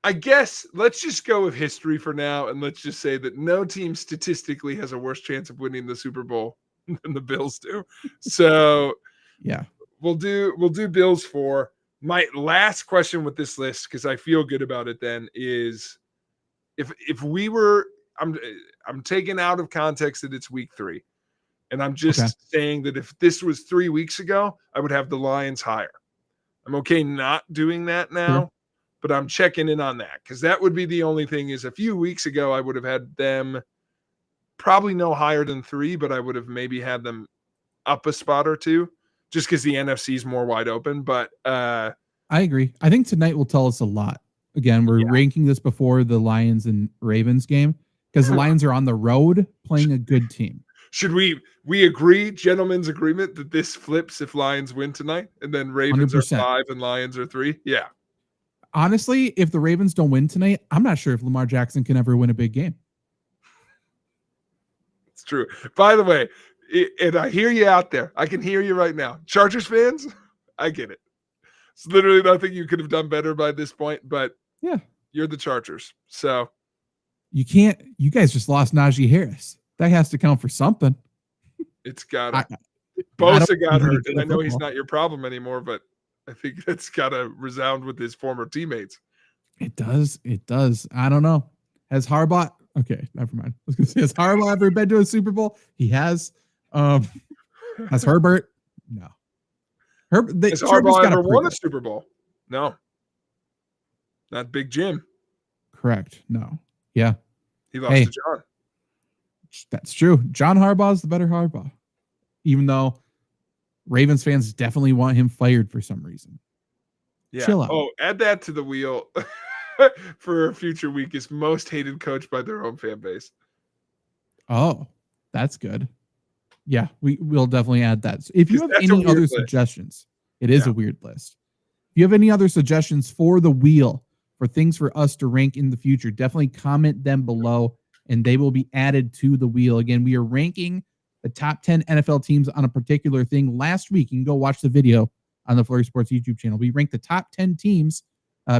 I guess let's just go with history for now, and let's just say that no team statistically has a worse chance of winning the Super Bowl than the Bills do. So yeah, we'll do Bills 4. My last question with this list, because I feel good about it then, is if we were, I'm taking out of context that it's week 3. And I'm just saying that if this was 3 weeks ago, I would have the Lions higher. I'm okay not doing that now, but I'm checking in on that because that would be the only thing is a few weeks ago, I would have had them probably no higher than 3, but I would have maybe had them up a spot or 2 just because the NFC is more wide open. But I agree. I think tonight will tell us a lot. Again, we're ranking this before the Lions and Ravens game because the Lions are on the road playing a good team. Should we agree, gentlemen's agreement, that this flips if Lions win tonight and then Ravens 100%. Are 5 and Lions are 3? Yeah. Honestly, if the Ravens don't win tonight, I'm not sure if Lamar Jackson can ever win a big game. It's true. By the way, and I hear you out there. I can hear you right now. Chargers fans, I get it. It's literally nothing you could have done better by this point, but yeah, you're the Chargers. So you guys just lost Najee Harris. That has to count for something. It's got to. Bosa got hurt, and I know he's not your problem anymore, but I think that's got to resound with his former teammates. It does. It does. I don't know. Has Harbaugh? Okay, never mind. I was going to say, has Harbaugh ever been to a Super Bowl? He has. Has Herbert? No. Has Harbaugh ever won a Super Bowl? No. Not Big Jim. Correct. No. Yeah. He lost to John. That's true. John Harbaugh is the better Harbaugh, even though Ravens fans definitely want him fired for some reason. Yeah. Chill out. Oh, add that to the wheel for a future week. Is most hated coach by their own fan base. Oh, that's good. Yeah, we'll definitely add that. So if you have any other suggestions, it is a weird list. If you have any other suggestions for the wheel, for things for us to rank in the future, definitely comment them below and they will be added to the wheel. Again, we are ranking the top 10 NFL teams on a particular thing. Last week, you can go watch the video on the Flurry Sports YouTube channel. We ranked the top 10 teams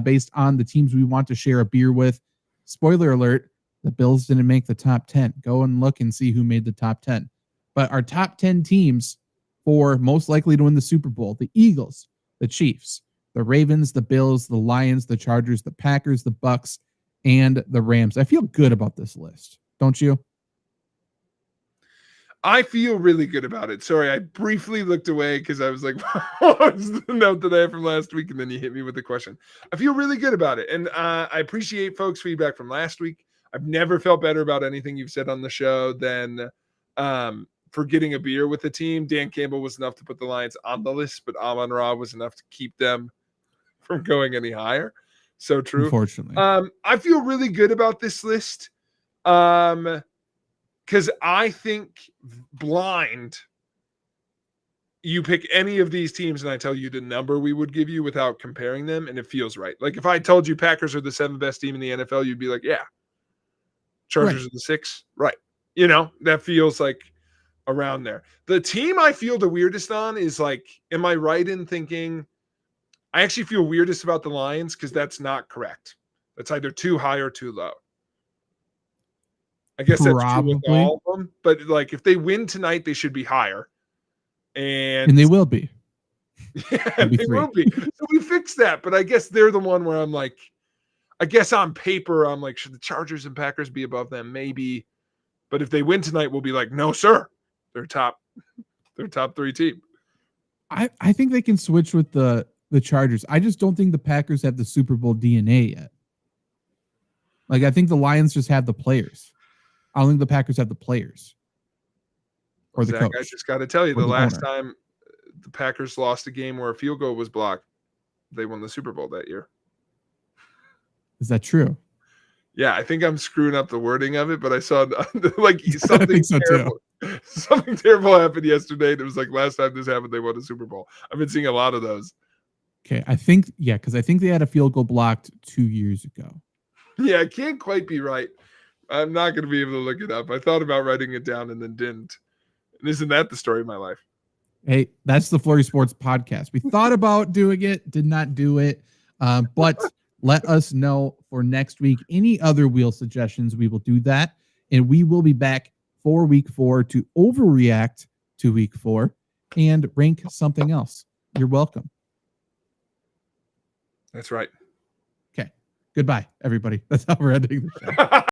based on the teams we want to share a beer with. Spoiler alert, the Bills didn't make the top 10. Go and look and see who made the top 10. But our top 10 teams for most likely to win the Super Bowl, the Eagles, the Chiefs, the Ravens, the Bills, the Lions, the Chargers, the Packers, the Bucks, and the Rams. I feel good about this list. Don't you? I feel really good about it. Sorry, I briefly looked away because I was like, what was the note that I had from last week? And then you hit me with the question. I feel really good about it. And I appreciate folks' feedback from last week. I've never felt better about anything you've said on the show than for getting a beer with the team. Dan Campbell was enough to put the Lions on the list, but Amon-Ra was enough to keep them from going any higher. So true. Unfortunately. I feel really good about this list. Because I think blind, you pick any of these teams and I tell you the number we would give you without comparing them, and it feels right. Like if I told you Packers are the 7th best team in the NFL, you'd be like, yeah. Chargers are the 6th. Right. You know, that feels like around there. The team I feel the weirdest on is like, am I right in thinking I actually feel weirdest about the Lions because that's not correct. That's either too high or too low. I guess that's true with all of them. But like if they win tonight, they should be higher. And they will be. Yeah, they will be. So we fixed that. But I guess they're the one where I'm like, I guess on paper, I'm like, should the Chargers and Packers be above them? Maybe. But if they win tonight, we'll be like, no, sir. They're top 3 team. I think they can switch with the Chargers. I just don't think the Packers have the Super Bowl DNA yet. Like, I think the Lions just have the players. I don't think the Packers have the players. Or the coach. I just got to tell you, the last time the Packers lost a game where a field goal was blocked, they won the Super Bowl that year. Is that true? Yeah, I think I'm screwing up the wording of it, but I saw like something terrible. Something terrible happened yesterday. And it was like last time this happened, they won a Super Bowl. I've been seeing a lot of those. Okay, I think because I think they had a field goal blocked 2 years ago. Yeah, I can't quite be right. I'm not going to be able to look it up. I thought about writing it down and then didn't. And isn't that the story of my life? Hey, that's the Flurry Sports Podcast. We thought about doing it, did not do it. But let us know for next week. Any other wheel suggestions, we will do that. And we will be back for week 4 to overreact to week 4 and rank something else. You're welcome. That's right. Okay. Goodbye, everybody. That's how we're ending the show.